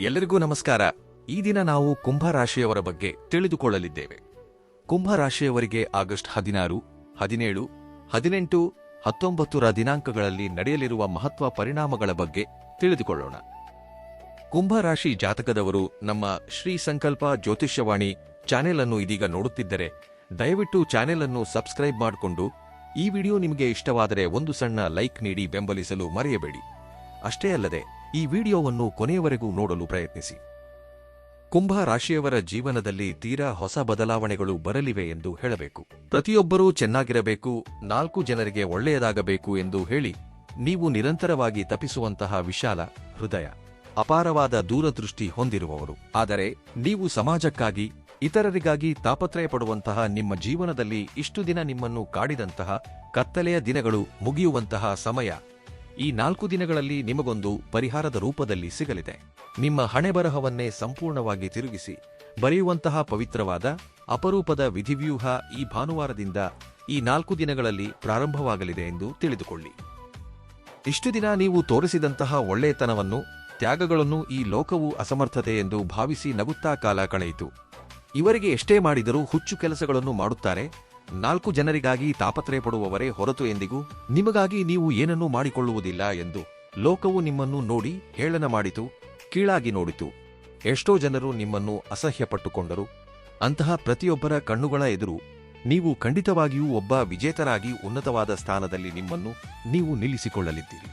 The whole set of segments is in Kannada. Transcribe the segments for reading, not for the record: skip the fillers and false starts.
ಎಲ್ಲರಿಗೂ ನಮಸ್ಕಾರ. ಈ ದಿನ ನಾವು ಕುಂಭ ರಾಶಿಯವರ ಬಗ್ಗೆ ತಿಳಿದುಕೊಳ್ಳಲಿದ್ದೇವೆ. ಕುಂಭ ರಾಶಿಯವರಿಗೆ ಆಗಸ್ಟ್ 16, 17, 18, 19ರ ದಿನಾಂಕಗಳಲ್ಲಿ ನಡೆಯಲಿರುವ ಮಹತ್ವ ಪರಿಣಾಮಗಳ ಬಗ್ಗೆ ತಿಳಿದುಕೊಳ್ಳೋಣ. ಕುಂಭ ರಾಶಿ ಜಾತಕದವರು ನಮ್ಮ ಶ್ರೀ ಸಂಕಲ್ಪ ಜ್ಯೋತಿಷ್ಯವಾಣಿ ಚಾನೆಲ್ ಅನ್ನು ಇದೀಗ ನೋಡುತ್ತಿದ್ದರೆ ದಯವಿಟ್ಟು ಚಾನೆಲ್ ಅನ್ನು ಸಬ್ಸ್ಕ್ರೈಬ್ ಮಾಡಿಕೊಂಡು ಈ ವಿಡಿಯೋ ನಿಮಗೆ ಇಷ್ಟವಾದರೆ ಒಂದು ಸಣ್ಣ ಲೈಕ್ ನೀಡಿ ಬೆಂಬಲಿಸಲು ಮರೆಯಬೇಡಿ. ಅಷ್ಟೇ ಅಲ್ಲದೆ ಈ ವಿಡಿಯೋವನ್ನು ಕೊನೆಯವರೆಗೂ ನೋಡಲು ಪ್ರಯತ್ನಿಸಿ. ಕುಂಭ ರಾಶಿಯವರ ಜೀವನದಲ್ಲಿ ತೀರಾ ಹೊಸ ಬದಲಾವಣೆಗಳು ಬರಲಿವೆ ಎಂದು ಹೇಳಬೇಕು. ಪ್ರತಿಯೊಬ್ಬರೂ ಚೆನ್ನಾಗಿರಬೇಕು, 4 ಜನರಿಗೆ ಒಳ್ಳೆಯದಾಗಬೇಕು ಎಂದು ಹೇಳಿ ನೀವು ನಿರಂತರವಾಗಿ ತಪಿಸುವಂತಹ ವಿಶಾಲ ಹೃದಯ, ಅಪಾರವಾದ ದೂರದೃಷ್ಟಿ ಹೊಂದಿರುವವರು. ಆದರೆ ನೀವು ಸಮಾಜಕ್ಕಾಗಿ, ಇತರರಿಗಾಗಿ ತಾಪತ್ರಯ ಪಡುವಂತಹ ನಿಮ್ಮ ಜೀವನದಲ್ಲಿ ಇಷ್ಟು ದಿನ ನಿಮ್ಮನ್ನು ಕಾಡಿದಂತಹ ಕತ್ತಲೆಯ ದಿನಗಳು ಮುಗಿಯುವಂತಹ ಸಮಯ ಈ 4 ದಿನಗಳಲ್ಲಿ ನಿಮಗೊಂದು ಪರಿಹಾರದ ರೂಪದಲ್ಲಿ ಸಿಗಲಿದೆ. ನಿಮ್ಮ ಹಣೆಬರಹವನ್ನೇ ಸಂಪೂರ್ಣವಾಗಿ ತಿರುಗಿಸಿ ಬರೆಯುವಂತಹ ಪವಿತ್ರವಾದ ಅಪರೂಪದ ವಿಧಿವ್ಯೂಹ ಈ ಭಾನುವಾರದಿಂದ ಈ 4 ದಿನಗಳಲ್ಲಿ ಪ್ರಾರಂಭವಾಗಲಿದೆ ಎಂದು ತಿಳಿದುಕೊಳ್ಳಿ. ಇಷ್ಟು ದಿನ ನೀವು ತೋರಿಸಿದಂತಹ ಒಳ್ಳೆಯತನವನ್ನು, ತ್ಯಾಗಗಳನ್ನು ಈ ಲೋಕವು ಅಸಮರ್ಥತೆ ಎಂದು ಭಾವಿಸಿ ನಗುತ್ತಾ ಕಾಲ ಕಳೆಯಿತು. ಇವರಿಗೆ ಎಷ್ಟೇ ಮಾಡಿದರೂ ಹುಚ್ಚು ಕೆಲಸಗಳನ್ನು ಮಾಡುತ್ತಾರೆ, 4 ಜನರಿಗಾಗಿ ತಾಪತ್ರಯ ಪಡುವವರೇ ಹೊರತು ಎಂದಿಗೂ ನಿಮಗಾಗಿ ನೀವು ಏನನ್ನೂ ಮಾಡಿಕೊಳ್ಳುವುದಿಲ್ಲ ಎಂದು ಲೋಕವು ನಿಮ್ಮನ್ನು ನೋಡಿ ಹೇಳನ ಮಾಡಿತು, ಕೀಳಾಗಿ ನೋಡಿತು. ಎಷ್ಟೋ ಜನರು ನಿಮ್ಮನ್ನು ಅಸಹ್ಯಪಟ್ಟುಕೊಂಡರು. ಅಂತಹ ಪ್ರತಿಯೊಬ್ಬರ ಕಣ್ಣುಗಳ ಎದುರು ನೀವು ಖಂಡಿತವಾಗಿಯೂ ಒಬ್ಬ ವಿಜೇತರಾಗಿ ಉನ್ನತವಾದ ಸ್ಥಾನದಲ್ಲಿ ನಿಮ್ಮನ್ನು ನೀವು ನಿಲ್ಲಿಸಿಕೊಳ್ಳಲಿದ್ದೀರಿ.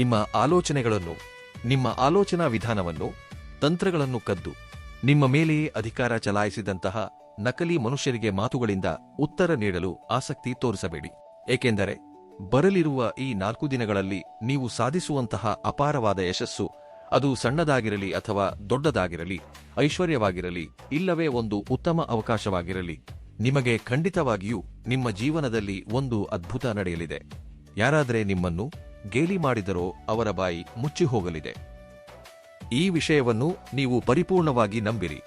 ನಿಮ್ಮ ಆಲೋಚನೆಗಳನ್ನು, ನಿಮ್ಮ ಆಲೋಚನಾ ವಿಧಾನವನ್ನು, ತಂತ್ರಗಳನ್ನು ಕದ್ದು ನಿಮ್ಮ ಮೇಲೆಯೇ ಅಧಿಕಾರ ಚಲಾಯಿಸಿದಂತಹ ನಕಲಿ ಮನುಷ್ಯರಿಗೆ ಮಾತುಗಳಿಂದ ಉತ್ತರ ನೀಡಲು ಆಸಕ್ತಿ ತೋರಿಸಬೇಡಿ. ಏಕೆಂದರೆ ಬರಲಿರುವ ಈ 4 ದಿನಗಳಲ್ಲಿ ನೀವು ಸಾಧಿಸುವಂತಹ ಅಪಾರವಾದ ಯಶಸ್ಸು, ಅದು ಸಣ್ಣದಾಗಿರಲಿ ಅಥವಾ ದೊಡ್ಡದಾಗಿರಲಿ, ಐಶ್ವರ್ಯವಾಗಿರಲಿ ಇಲ್ಲವೇ ಒಂದು ಉತ್ತಮ ಅವಕಾಶವಾಗಿರಲಿ, ನಿಮಗೆ ಖಂಡಿತವಾಗಿಯೂ ನಿಮ್ಮ ಜೀವನದಲ್ಲಿ ಒಂದು ಅದ್ಭುತ ನಡೆಯಲಿದೆ. ಯಾರಾದರೆ ನಿಮ್ಮನ್ನು ಗೇಲಿ ಮಾಡಿದರೋ ಅವರ ಬಾಯಿ ಮುಚ್ಚಿ ಹೋಗಲಿದೆ. ಈ ವಿಷಯವನ್ನು ನೀವು ಪರಿಪೂರ್ಣವಾಗಿ ನಂಬಿರಿ.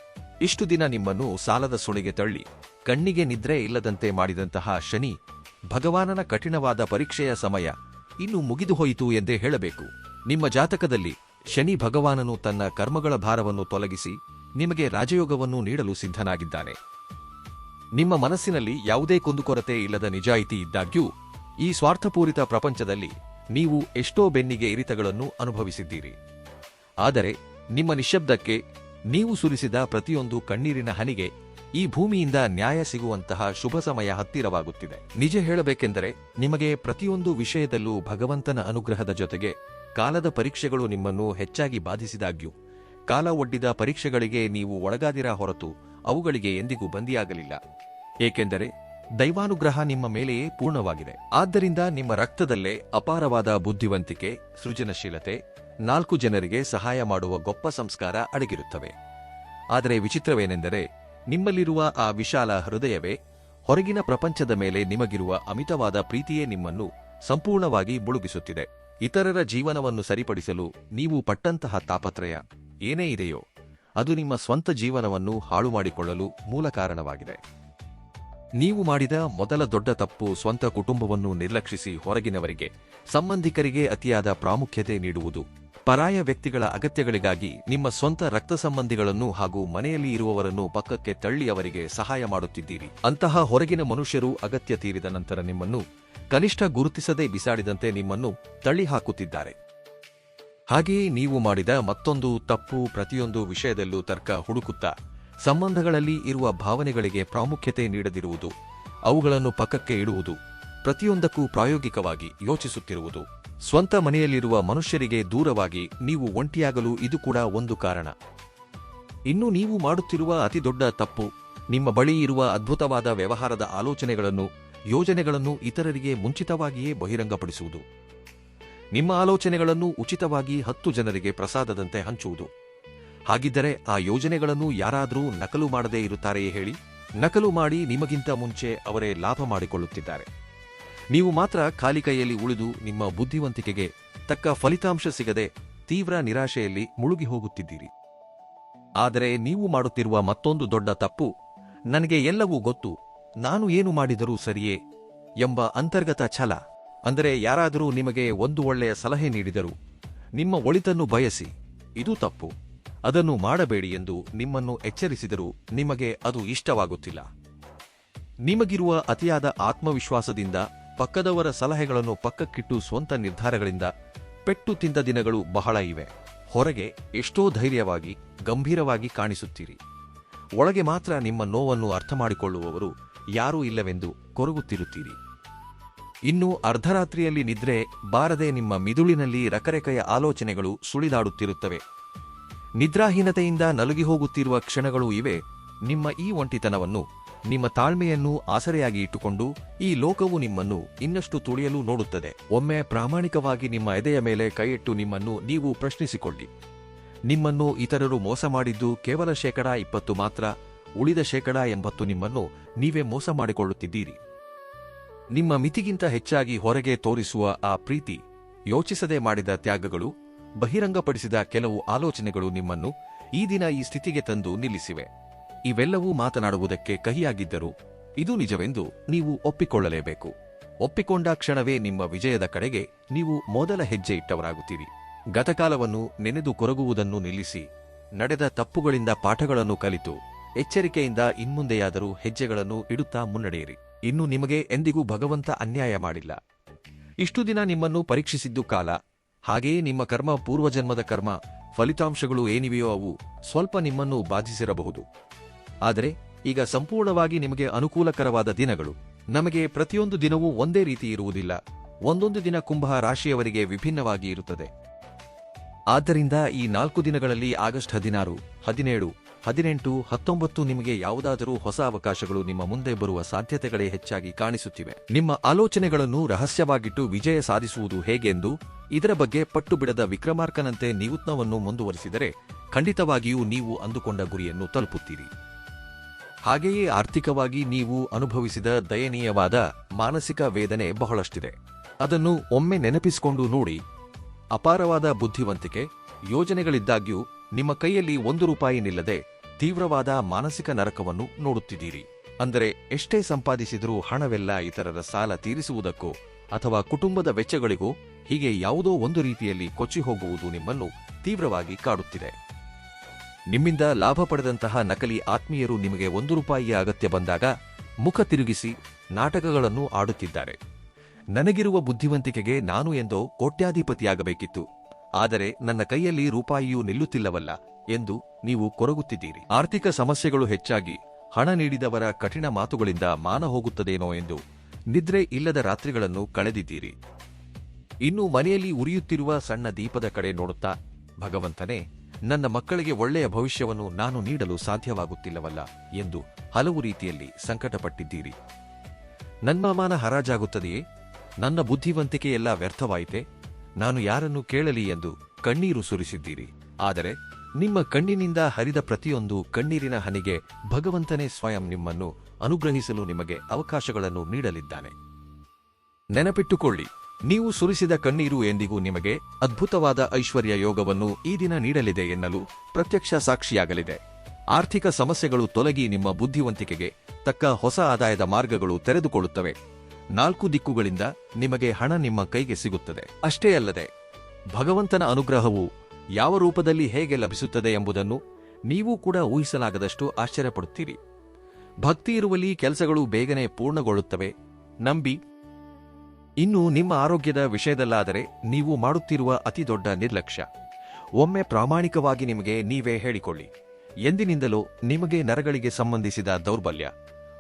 ಇಷ್ಟು ದಿನ ನಿಮ್ಮನ್ನು ಸಾಲದ ಸುಳಿಗೆ ತಳ್ಳಿ ಕಣ್ಣಿಗೆ ನಿದ್ರೆ ಇಲ್ಲದಂತೆ ಮಾಡಿದಂತಹ ಶನಿ ಭಗವಾನನ ಕಠಿಣವಾದ ಪರೀಕ್ಷೆಯ ಸಮಯ ಇನ್ನು ಮುಗಿದು ಹೋಯಿತು ಎಂದೇ ಹೇಳಬೇಕು. ನಿಮ್ಮ ಜಾತಕದಲ್ಲಿ ಶನಿ ಭಗವಾನನು ತನ್ನ ಕರ್ಮಗಳ ಭಾರವನ್ನು ತೊಲಗಿಸಿ ನಿಮಗೆ ರಾಜಯೋಗವನ್ನು ನೀಡಲು ಸಿದ್ಧನಾಗಿದ್ದಾನೆ. ನಿಮ್ಮ ಮನಸ್ಸಿನಲ್ಲಿ ಯಾವುದೇ ಕುಂದುಕೊರತೆ ಇಲ್ಲದ ನಿಜಾಯಿತಿ ಇದ್ದಾಗ್ಯೂ ಈ ಸ್ವಾರ್ಥಪೂರಿತ ಪ್ರಪಂಚದಲ್ಲಿ ನೀವು ಎಷ್ಟೋ ಬೆನ್ನಿಗೆ ಇರಿತಗಳನ್ನು ಅನುಭವಿಸಿದ್ದೀರಿ. ಆದರೆ ನಿಮ್ಮ ನಿಶ್ಶಬ್ದಕ್ಕೆ, ನೀವು ಸುರಿಸಿದ ಪ್ರತಿಯೊಂದು ಕಣ್ಣೀರಿನ ಹನಿಗೆ ಈ ಭೂಮಿಯಿಂದ ನ್ಯಾಯ ಸಿಗುವಂತಹ ಶುಭ ಸಮಯ ಹತ್ತಿರವಾಗುತ್ತಿದೆ. ನಿಜ ಹೇಳಬೇಕೆಂದರೆ ನಿಮಗೆ ಪ್ರತಿಯೊಂದು ವಿಷಯದಲ್ಲೂ ಭಗವಂತನ ಅನುಗ್ರಹದ ಜೊತೆಗೆ ಕಾಲದ ಪರೀಕ್ಷೆಗಳು ನಿಮ್ಮನ್ನು ಹೆಚ್ಚಾಗಿ ಬಾಧಿಸಿದಾಗ್ಯೂ ಕಾಲ ಒಡ್ಡಿದ ಪರೀಕ್ಷೆಗಳಿಗೆ ನೀವು ಒಳಗಾದಿರ ಹೊರತು ಅವುಗಳಿಗೆ ಎಂದಿಗೂ ಬಂದಿಯಾಗಲಿಲ್ಲ. ಏಕೆಂದರೆ ದೈವಾನುಗ್ರಹ ನಿಮ್ಮ ಮೇಲೆಯೇ ಪೂರ್ಣವಾಗಿದೆ. ಆದ್ದರಿಂದ ನಿಮ್ಮ ರಕ್ತದಲ್ಲೇ ಅಪಾರವಾದ ಬುದ್ಧಿವಂತಿಕೆ, ಸೃಜನಶೀಲತೆ, 4 ಜನರಿಗೆ ಸಹಾಯ ಮಾಡುವ ಗొప్ప ಸಂಸ್ಕಾರ ಅಡಗಿರುತ್ತವೆ. ಆದರೆ ವಿಚಿತ್ರವೇನೆಂದರೆ ನಿಮ್ಮಲ್ಲಿರುವ ಆ ವಿಶಾಲ ಹೃದಯವೇ, ಹೊರಗಿನ ಪ್ರಪಂಚದ ಮೇಲೆ ನಿಮಗಿರುವ ಅಮಿತವಾದ ಪ್ರೀತಿಯೇ ನಿಮ್ಮನ್ನು ಸಂಪೂರ್ಣವಾಗಿ ಮುಳುಗಿಸುತ್ತಿದೆ. ಇತರರ ಜೀವನವನ್ನು ಸರಿಪಡಿಸಲು ನೀವು ಪಟ್ಟಂತಹ ತಾಪತ್ರಯ ಏನೇ ಇದೆಯೋ ಅದು ನಿಮ್ಮ ಸ್ವಂತ ಜೀವನವನ್ನು ಹಾಳು ಮಾಡಿಕೊಳ್ಳಲು ಮೂಲ ಕಾರಣವಾಗಿದೆ. ನೀವು ಮಾಡಿದ ಮೊದಲ ದೊಡ್ಡ ತಪ್ಪು ಸ್ವಂತ ಕುಟುಂಬವನ್ನು ನಿರ್ಲಕ್ಷಿಸಿ ಹೊರಗಿನವರಿಗೆ, ಸಂಬಂಧಿಕರಿಗೆ ಅತಿಯಾದ ಪ್ರಾಮುಖ್ಯತೆ ನೀಡುವುದು. ಪರಾಯ ವ್ಯಕ್ತಿಗಳ ಅಗತ್ಯಗಳಿಗಾಗಿ ನಿಮ್ಮ ಸ್ವಂತ ರಕ್ತ ಸಂಬಂಧಿಗಳನ್ನು ಹಾಗೂ ಮನೆಯಲ್ಲಿ ಇರುವವರನ್ನು ಪಕ್ಕಕ್ಕೆ ತಳ್ಳಿ ಅವರಿಗೆ ಸಹಾಯ ಮಾಡುತ್ತಿದ್ದೀರಿ. ಅಂತಹ ಹೊರಗಿನ ಮನುಷ್ಯರು ಅಗತ್ಯ ತೀರಿದ ನಂತರ ನಿಮ್ಮನ್ನು ಕನಿಷ್ಠ ಗುರುತಿಸದೆ ಬಿಸಾಡಿದಂತೆ ನಿಮ್ಮನ್ನು ತಳ್ಳಿ ಹಾಕುತ್ತಿದ್ದಾರೆ. ಹಾಗೆಯೇ ನೀವು ಮಾಡಿದ ಮತ್ತೊಂದು ತಪ್ಪು ಪ್ರತಿಯೊಂದು ವಿಷಯದಲ್ಲೂ ತರ್ಕ ಹುಡುಕುತ್ತಾ ಸಂಬಂಧಗಳಲ್ಲಿ ಇರುವ ಭಾವನೆಗಳಿಗೆ ಪ್ರಾಮುಖ್ಯತೆ ನೀಡದಿರುವುದು, ಅವುಗಳನ್ನು ಪಕ್ಕಕ್ಕೆ ಇಡುವುದು, ಪ್ರತಿಯೊಂದಕ್ಕೂ ಪ್ರಾಯೋಗಿಕವಾಗಿ ಯೋಚಿಸುತ್ತಿರುವುದು. ಸ್ವಂತ ಮನೆಯಲ್ಲಿರುವ ಮನುಷ್ಯರಿಗೆ ದೂರವಾಗಿ ನೀವು ಒಂಟಿಯಾಗಲು ಇದು ಕೂಡ ಒಂದು ಕಾರಣ. ಇನ್ನು ನೀವು ಮಾಡುತ್ತಿರುವ ಅತಿದೊಡ್ಡ ತಪ್ಪು ನಿಮ್ಮ ಬಳಿ ಇರುವ ಅದ್ಭುತವಾದ ವ್ಯವಹಾರದ ಆಲೋಚನೆಗಳನ್ನು, ಯೋಜನೆಗಳನ್ನು ಇತರರಿಗೆ ಮುಂಚಿತವಾಗಿಯೇ ಬಹಿರಂಗಪಡಿಸುವುದು. ನಿಮ್ಮ ಆಲೋಚನೆಗಳನ್ನು ಉಚಿತವಾಗಿ 10 ಜನರಿಗೆ ಪ್ರಸಾದದಂತೆ ಹಂಚುವುದು. ಹಾಗಿದ್ದರೆ ಆ ಯೋಜನೆಗಳನ್ನು ಯಾರಾದರೂ ನಕಲು ಮಾಡದೇ ಇರುತ್ತಾರೆಯೇ ಹೇಳಿ? ನಕಲು ಮಾಡಿ ನಿಮಗಿಂತ ಮುಂಚೆ ಅವರೇ ಲಾಭ ಮಾಡಿಕೊಳ್ಳುತ್ತಿದ್ದಾರೆ. ನೀವು ಮಾತ್ರ ಖಾಲಿ ಕೈಯಲ್ಲಿ ಉಳಿದು ನಿಮ್ಮ ಬುದ್ಧಿವಂತಿಕೆಗೆ ತಕ್ಕ ಫಲಿತಾಂಶ ಸಿಗದೆ ತೀವ್ರ ನಿರಾಶೆಯಲ್ಲಿ ಮುಳುಗಿ ಹೋಗುತ್ತಿದ್ದೀರಿ. ಆದರೆ ನೀವು ಮಾಡುತ್ತಿರುವ ಮತ್ತೊಂದು ದೊಡ್ಡ ತಪ್ಪು, ನನಗೆ ಎಲ್ಲವೂ ಗೊತ್ತು, ನಾನು ಏನು ಮಾಡಿದರೂ ಸರಿಯೇ ಎಂಬ ಅಂತರ್ಗತ ಛಲ. ಅಂದರೆ ಯಾರಾದರೂ ನಿಮಗೆ ಒಂದು ಒಳ್ಳೆಯ ಸಲಹೆ ನೀಡಿದರು, ನಿಮ್ಮ ಒಳಿತನ್ನು ಬಯಸಿ ಇದು ತಪ್ಪು. ಅದನ್ನು ಮಾಡಬೇಡಿ ಎಂದು ನಿಮ್ಮನ್ನು ಎಚ್ಚರಿಸಿದರೂ ನಿಮಗೆ ಅದು ಇಷ್ಟವಾಗುತ್ತಿಲ್ಲ. ನಿಮಗಿರುವ ಅತಿಯಾದ ಆತ್ಮವಿಶ್ವಾಸದಿಂದ ಪಕ್ಕದವರ ಸಲಹೆಗಳನ್ನು ಪಕ್ಕಕ್ಕಿಟ್ಟು ಸ್ವಂತ ನಿರ್ಧಾರಗಳಿಂದ ಪೆಟ್ಟು ತಿಂದ ದಿನಗಳು ಬಹಳ ಇವೆ. ಹೊರಗೆ ಎಷ್ಟೋ ಧೈರ್ಯವಾಗಿ ಗಂಭೀರವಾಗಿ ಕಾಣಿಸುತ್ತೀರಿ. ಒಳಗೆ ಮಾತ್ರ ನಿಮ್ಮ ನೋವನ್ನು ಅರ್ಥಮಾಡಿಕೊಳ್ಳುವವರು ಯಾರೂ ಇಲ್ಲವೆಂದು ಕೊರಗುತ್ತಿರುತ್ತೀರಿ. ಇನ್ನು ಅರ್ಧರಾತ್ರಿಯಲ್ಲಿ ನಿದ್ರೆ ಬಾರದೆ ನಿಮ್ಮ ಮಿದುಳಿನಲ್ಲಿ ರಕರೆಕೆಯ ಆಲೋಚನೆಗಳು ಸುಳಿದಾಡುತ್ತಿರುತ್ತವೆ. ನಿದ್ರಾಹೀನತೆಯಿಂದ ನಲುಗಿ ಹೋಗುತ್ತಿರುವ ಕ್ಷಣಗಳು ಇವೆ. ನಿಮ್ಮ ಈ ಒಂಟಿತನವನ್ನು, ನಿಮ್ಮ ತಾಳ್ಮೆಯನ್ನು ಆಸರೆಯಾಗಿ ಇಟ್ಟುಕೊಂಡು ಈ ಲೋಕವು ನಿಮ್ಮನ್ನು ಇನ್ನಷ್ಟು ತುಳಿಯಲು ನೋಡುತ್ತದೆ. ಒಮ್ಮೆ ಪ್ರಾಮಾಣಿಕವಾಗಿ ನಿಮ್ಮ ಎದೆಯ ಮೇಲೆ ಕೈಯಿಟ್ಟು ನಿಮ್ಮನ್ನು ನೀವು ಪ್ರಶ್ನಿಸಿಕೊಳ್ಳಿ. ನಿಮ್ಮನ್ನು ಇತರರು ಮೋಸ ಮಾಡಿದ್ದು ಕೇವಲ 20% ಮಾತ್ರ, ಉಳಿದ 80% ನಿಮ್ಮನ್ನು ನೀವೇ ಮೋಸ ಮಾಡಿಕೊಳ್ಳುತ್ತಿದ್ದೀರಿ. ನಿಮ್ಮ ಮಿತಿಗಿಂತ ಹೆಚ್ಚಾಗಿ ಹೊರಗೆ ತೋರಿಸುವ ಆ ಪ್ರೀತಿ, ಯೋಚಿಸದೆ ಮಾಡಿದ ತ್ಯಾಗಗಳು, ಬಹಿರಂಗಪಡಿಸಿದ ಕೆಲವು ಆಲೋಚನೆಗಳು ನಿಮ್ಮನ್ನು ಈ ದಿನ ಈ ಸ್ಥಿತಿಗೆ ತಂದು ನಿಲ್ಲಿಸಿವೆ. ಇವೆಲ್ಲವೂ ಮಾತನಾಡುವುದಕ್ಕೆ ಕಹಿಯಾಗಿದ್ದರೂ ಇದು ನಿಜವೆಂದು ನೀವು ಒಪ್ಪಿಕೊಳ್ಳಲೇಬೇಕು. ಒಪ್ಪಿಕೊಂಡ ಕ್ಷಣವೇ ನಿಮ್ಮ ವಿಜಯದ ಕಡೆಗೆ ನೀವು ಮೊದಲ ಹೆಜ್ಜೆ ಇಟ್ಟವರಾಗುತ್ತೀರಿ. ಗತಕಾಲವನ್ನು ನೆನೆದು ಕೊರಗುವುದನ್ನು ನಿಲ್ಲಿಸಿ, ನಡೆದ ತಪ್ಪುಗಳಿಂದ ಪಾಠಗಳನ್ನು ಕಲಿತು ಎಚ್ಚರಿಕೆಯಿಂದ ಇನ್ಮುಂದೆಯಾದರೂ ಹೆಜ್ಜೆಗಳನ್ನು ಇಡುತ್ತಾ ಮುನ್ನಡೆಯಿರಿ. ಇನ್ನು ನಿಮಗೆ ಎಂದಿಗೂ ಭಗವಂತ ಅನ್ಯಾಯ ಮಾಡಿಲ್ಲ. ಇಷ್ಟು ದಿನ ನಿಮ್ಮನ್ನು ಪರೀಕ್ಷಿಸಿದ್ದು ಕಾಲ. ಹಾಗೆಯೇ ನಿಮ್ಮ ಕರ್ಮ, ಪೂರ್ವಜನ್ಮದ ಕರ್ಮ ಫಲಿತಾಂಶಗಳು ಏನಿವೆಯೋ ಅವು ಸ್ವಲ್ಪ ನಿಮ್ಮನ್ನು ಬಾಧಿಸಿರಬಹುದು. ಆದರೆ ಈಗ ಸಂಪೂರ್ಣವಾಗಿ ನಿಮಗೆ ಅನುಕೂಲಕರವಾದ ದಿನಗಳು. ನಮಗೆ ಪ್ರತಿಯೊಂದು ದಿನವೂ ಒಂದೇ ರೀತಿ ಇರುವುದಿಲ್ಲ. ಒಂದೊಂದು ದಿನ ಕುಂಭ ರಾಶಿಯವರಿಗೆ ವಿಭಿನ್ನವಾಗಿ ಇರುತ್ತದೆ. ಆದ್ದರಿಂದ ಈ 4 ದಿನಗಳಲ್ಲಿ ಆಗಸ್ಟ್ 16, 17, 18, 19 ನಿಮಗೆ ಯಾವುದಾದರೂ ಹೊಸ ಅವಕಾಶಗಳು ನಿಮ್ಮ ಮುಂದೆ ಬರುವ ಸಾಧ್ಯತೆಗಳೇ ಹೆಚ್ಚಾಗಿ ಕಾಣಿಸುತ್ತಿವೆ. ನಿಮ್ಮ ಆಲೋಚನೆಗಳನ್ನು ರಹಸ್ಯವಾಗಿಟ್ಟು ವಿಜಯ ಸಾಧಿಸುವುದು ಹೇಗೆಂದು, ಇದರ ಬಗ್ಗೆ ಪಟ್ಟು ಬಿಡದ ವಿಕ್ರಮಾರ್ಕನಂತೆ ನಿಯುತ್ನವನ್ನು ಮುಂದುವರಿಸಿದರೆ ಖಂಡಿತವಾಗಿಯೂ ನೀವು ಅಂದುಕೊಂಡ ಗುರಿಯನ್ನು ತಲುಪುತ್ತೀರಿ. ಹಾಗೆಯೇ ಆರ್ಥಿಕವಾಗಿ ನೀವು ಅನುಭವಿಸಿದ ದಯನೀಯವಾದ ಮಾನಸಿಕ ವೇದನೆ ಬಹಳಷ್ಟಿದೆ. ಅದನ್ನು ಒಮ್ಮೆ ನೆನಪಿಸಿಕೊಂಡು ನೋಡಿ. ಅಪಾರವಾದ ಬುದ್ಧಿವಂತಿಕೆ, ಯೋಜನೆಗಳಿದ್ದಾಗ್ಯೂ ನಿಮ್ಮ ಕೈಯಲ್ಲಿ 1 ರೂಪಾಯಿ ನಿಲ್ಲದೆ ತೀವ್ರವಾದ ಮಾನಸಿಕ ನರಕವನ್ನು ನೋಡುತ್ತಿದ್ದೀರಿ. ಅಂದರೆ ಎಷ್ಟೇ ಸಂಪಾದಿಸಿದರೂ ಹಣವೆಲ್ಲ ಇತರರ ಸಾಲ ತೀರಿಸುವುದಕ್ಕೋ ಅಥವಾ ಕುಟುಂಬದ ವೆಚ್ಚಗಳಿಗೋ ಹೀಗೆ ಯಾವುದೋ ಒಂದು ರೀತಿಯಲ್ಲಿ ಕೊಚ್ಚಿ ಹೋಗುವುದು ನಿಮ್ಮನ್ನು ತೀವ್ರವಾಗಿ ಕಾಡುತ್ತಿದೆ. ನಿಮ್ಮಿಂದ ಲಾಭ ಪಡೆದಂತಹ ನಕಲಿ ಆತ್ಮೀಯರು ನಿಮಗೆ 1 ರೂಪಾಯಿಯ ಅಗತ್ಯ ಬಂದಾಗ ಮುಖ ತಿರುಗಿಸಿ ನಾಟಕಗಳನ್ನು ಆಡುತ್ತಿದ್ದಾರೆ. ನನಗಿರುವ ಬುದ್ಧಿವಂತಿಕೆಗೆ ನಾನು ಎಂದೋ ಕೋಟ್ಯಾಧಿಪತಿಯಾಗಬೇಕಿತ್ತು, ಆದರೆ ನನ್ನ ಕೈಯಲ್ಲಿ ರೂಪಾಯಿಯೂ ನಿಲ್ಲುತ್ತಿಲ್ಲವಲ್ಲ ಎಂದು ನೀವು ಕೊರಗುತ್ತಿದ್ದೀರಿ. ಆರ್ಥಿಕ ಸಮಸ್ಯೆಗಳು ಹೆಚ್ಚಾಗಿ ಹಣ ನೀಡಿದವರ ಕಠಿಣ ಮಾತುಗಳಿಂದ ಮಾನ ಹೋಗುತ್ತದೇನೋ ಎಂದು ನಿದ್ರೆ ಇಲ್ಲದ ರಾತ್ರಿಗಳನ್ನು ಕಳೆದಿದ್ದೀರಿ. ಇನ್ನು ಮನೆಯಲ್ಲಿ ಉರಿಯುತ್ತಿರುವ ಸಣ್ಣ ದೀಪದ ಕಡೆ ನೋಡುತ್ತಾ, ಭಗವಂತನೇ, ನನ್ನ ಮಕ್ಕಳಿಗೆ ಒಳ್ಳೆಯ ಭವಿಷ್ಯವನ್ನು ನಾನು ನೀಡಲು ಸಾಧ್ಯವಾಗುತ್ತಿಲ್ಲವಲ್ಲ ಎಂದು ಹಲವು ರೀತಿಯಲ್ಲಿ ಸಂಕಟಪಟ್ಟಿದ್ದೀರಿ. ನನ್ನ ಮಾನ ಹರಾಜಾಗುತ್ತದೆಯೇ? ನನ್ನ ಬುದ್ಧಿವಂತಿಕೆಯೆಲ್ಲ ವ್ಯರ್ಥವಾಯಿತೆ? ನಾನು ಯಾರನ್ನು ಕೇಳಲಿ ಎಂದು ಕಣ್ಣೀರು ಸುರಿಸಿದ್ದೀರಿ. ಆದರೆ ನಿಮ್ಮ ಕಣ್ಣಿನಿಂದ ಹರಿದ ಪ್ರತಿಯೊಂದು ಕಣ್ಣೀರಿನ ಹನಿಗೆ ಭಗವಂತನೇ ಸ್ವಯಂ ನಿಮ್ಮನ್ನು ಅನುಗ್ರಹಿಸಲು ನಿಮಗೆ ಅವಕಾಶಗಳನ್ನು ನೀಡಲಿದ್ದಾನೆ. ನೆನಪಿಟ್ಟುಕೊಳ್ಳಿ, ನೀವು ಸುರಿಸಿದ ಕಣ್ಣೀರು ಎಂದಿಗೂ ನಿಮಗೆ ಅದ್ಭುತವಾದ ಐಶ್ವರ್ಯ ಯೋಗವನ್ನು ಈ ದಿನ ನೀಡಲಿದೆ ಎನ್ನಲು ಪ್ರತ್ಯಕ್ಷ ಸಾಕ್ಷಿಯಾಗಲಿದೆ. ಆರ್ಥಿಕ ಸಮಸ್ಯೆಗಳು ತೊಲಗಿ ನಿಮ್ಮ ಬುದ್ಧಿವಂತಿಕೆಗೆ ತಕ್ಕ ಹೊಸ ಆದಾಯದ ಮಾರ್ಗಗಳು ತೆರೆದುಕೊಳ್ಳುತ್ತವೆ. 4 ದಿಕ್ಕುಗಳಿಂದ ನಿಮಗೆ ಹಣ ನಿಮ್ಮ ಕೈಗೆ ಸಿಗುತ್ತದೆ. ಅಷ್ಟೇ ಅಲ್ಲದೆ ಭಗವಂತನ ಅನುಗ್ರಹವು ಯಾವ ರೂಪದಲ್ಲಿ ಹೇಗೆ ಲಭಿಸುತ್ತದೆ ಎಂಬುದನ್ನು ನೀವು ಕೂಡ ಊಹಿಸಲಾಗದಷ್ಟು ಆಶ್ಚರ್ಯಪಡುತ್ತೀರಿ. ಭಕ್ತಿ ಇರುವಲ್ಲಿ ಕೆಲಸಗಳು ಬೇಗನೆ ಪೂರ್ಣಗೊಳ್ಳುತ್ತವೆ, ನಂಬಿ. ಇನ್ನು ನಿಮ್ಮ ಆರೋಗ್ಯದ ವಿಷಯದಲ್ಲಾದರೆ ನೀವು ಮಾಡುತ್ತಿರುವ ಅತಿದೊಡ್ಡ ನಿರ್ಲಕ್ಷ್ಯ. ಒಮ್ಮೆ ಪ್ರಾಮಾಣಿಕವಾಗಿ ನಿಮಗೆ ನೀವೇ ಹೇಳಿಕೊಳ್ಳಿ. ಎಂದಿನಿಂದಲೂ ನಿಮಗೆ ನರಗಳಿಗೆ ಸಂಬಂಧಿಸಿದ ದೌರ್ಬಲ್ಯ,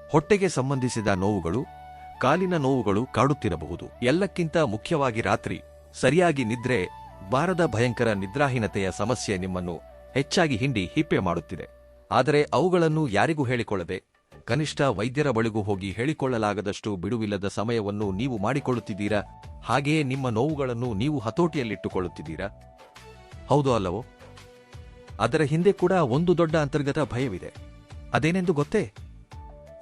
ಹೊಟ್ಟೆಗೆ ಸಂಬಂಧಿಸಿದ ನೋವುಗಳು, ಕಾಲಿನ ನೋವುಗಳು ಕಾಡುತ್ತಿರಬಹುದು. ಎಲ್ಲಕ್ಕಿಂತ ಮುಖ್ಯವಾಗಿ ರಾತ್ರಿ ಸರಿಯಾಗಿ ನಿದ್ರೆ ಬಾರದ ಭಯಂಕರ ನಿದ್ರಾಹೀನತೆಯ ಸಮಸ್ಯೆ ನಿಮ್ಮನ್ನು ಹೆಚ್ಚಾಗಿ ಹಿಂಡಿ ಹಿಪ್ಪೆ ಮಾಡುತ್ತಿದೆ. ಆದರೆ ಅವುಗಳನ್ನು ಯಾರಿಗೂ ಹೇಳಿಕೊಳ್ಳದೆ, ಕನಿಷ್ಠ ವೈದ್ಯರ ಬಳಿಗೂ ಹೋಗಿ ಹೇಳಿಕೊಳ್ಳಲಾಗದಷ್ಟು ಬಿಡುವಿಲ್ಲದ ಸಮಯವನ್ನು ನೀವು ಮಾಡಿಕೊಳ್ಳುತ್ತಿದ್ದೀರಾ. ಹಾಗೆಯೇ ನಿಮ್ಮ ನೋವುಗಳನ್ನು ನೀವು ಹತೋಟಿಯಲ್ಲಿಟ್ಟುಕೊಳ್ಳುತ್ತಿದ್ದೀರಾ. ಹೌದೋ ಅಲ್ಲವೋ? ಅದರ ಹಿಂದೆ ಕೂಡ ಒಂದು ದೊಡ್ಡ ಅಂತರ್ಗತ ಭಯವಿದೆ. ಅದೇನೆಂದು ಗೊತ್ತೇ?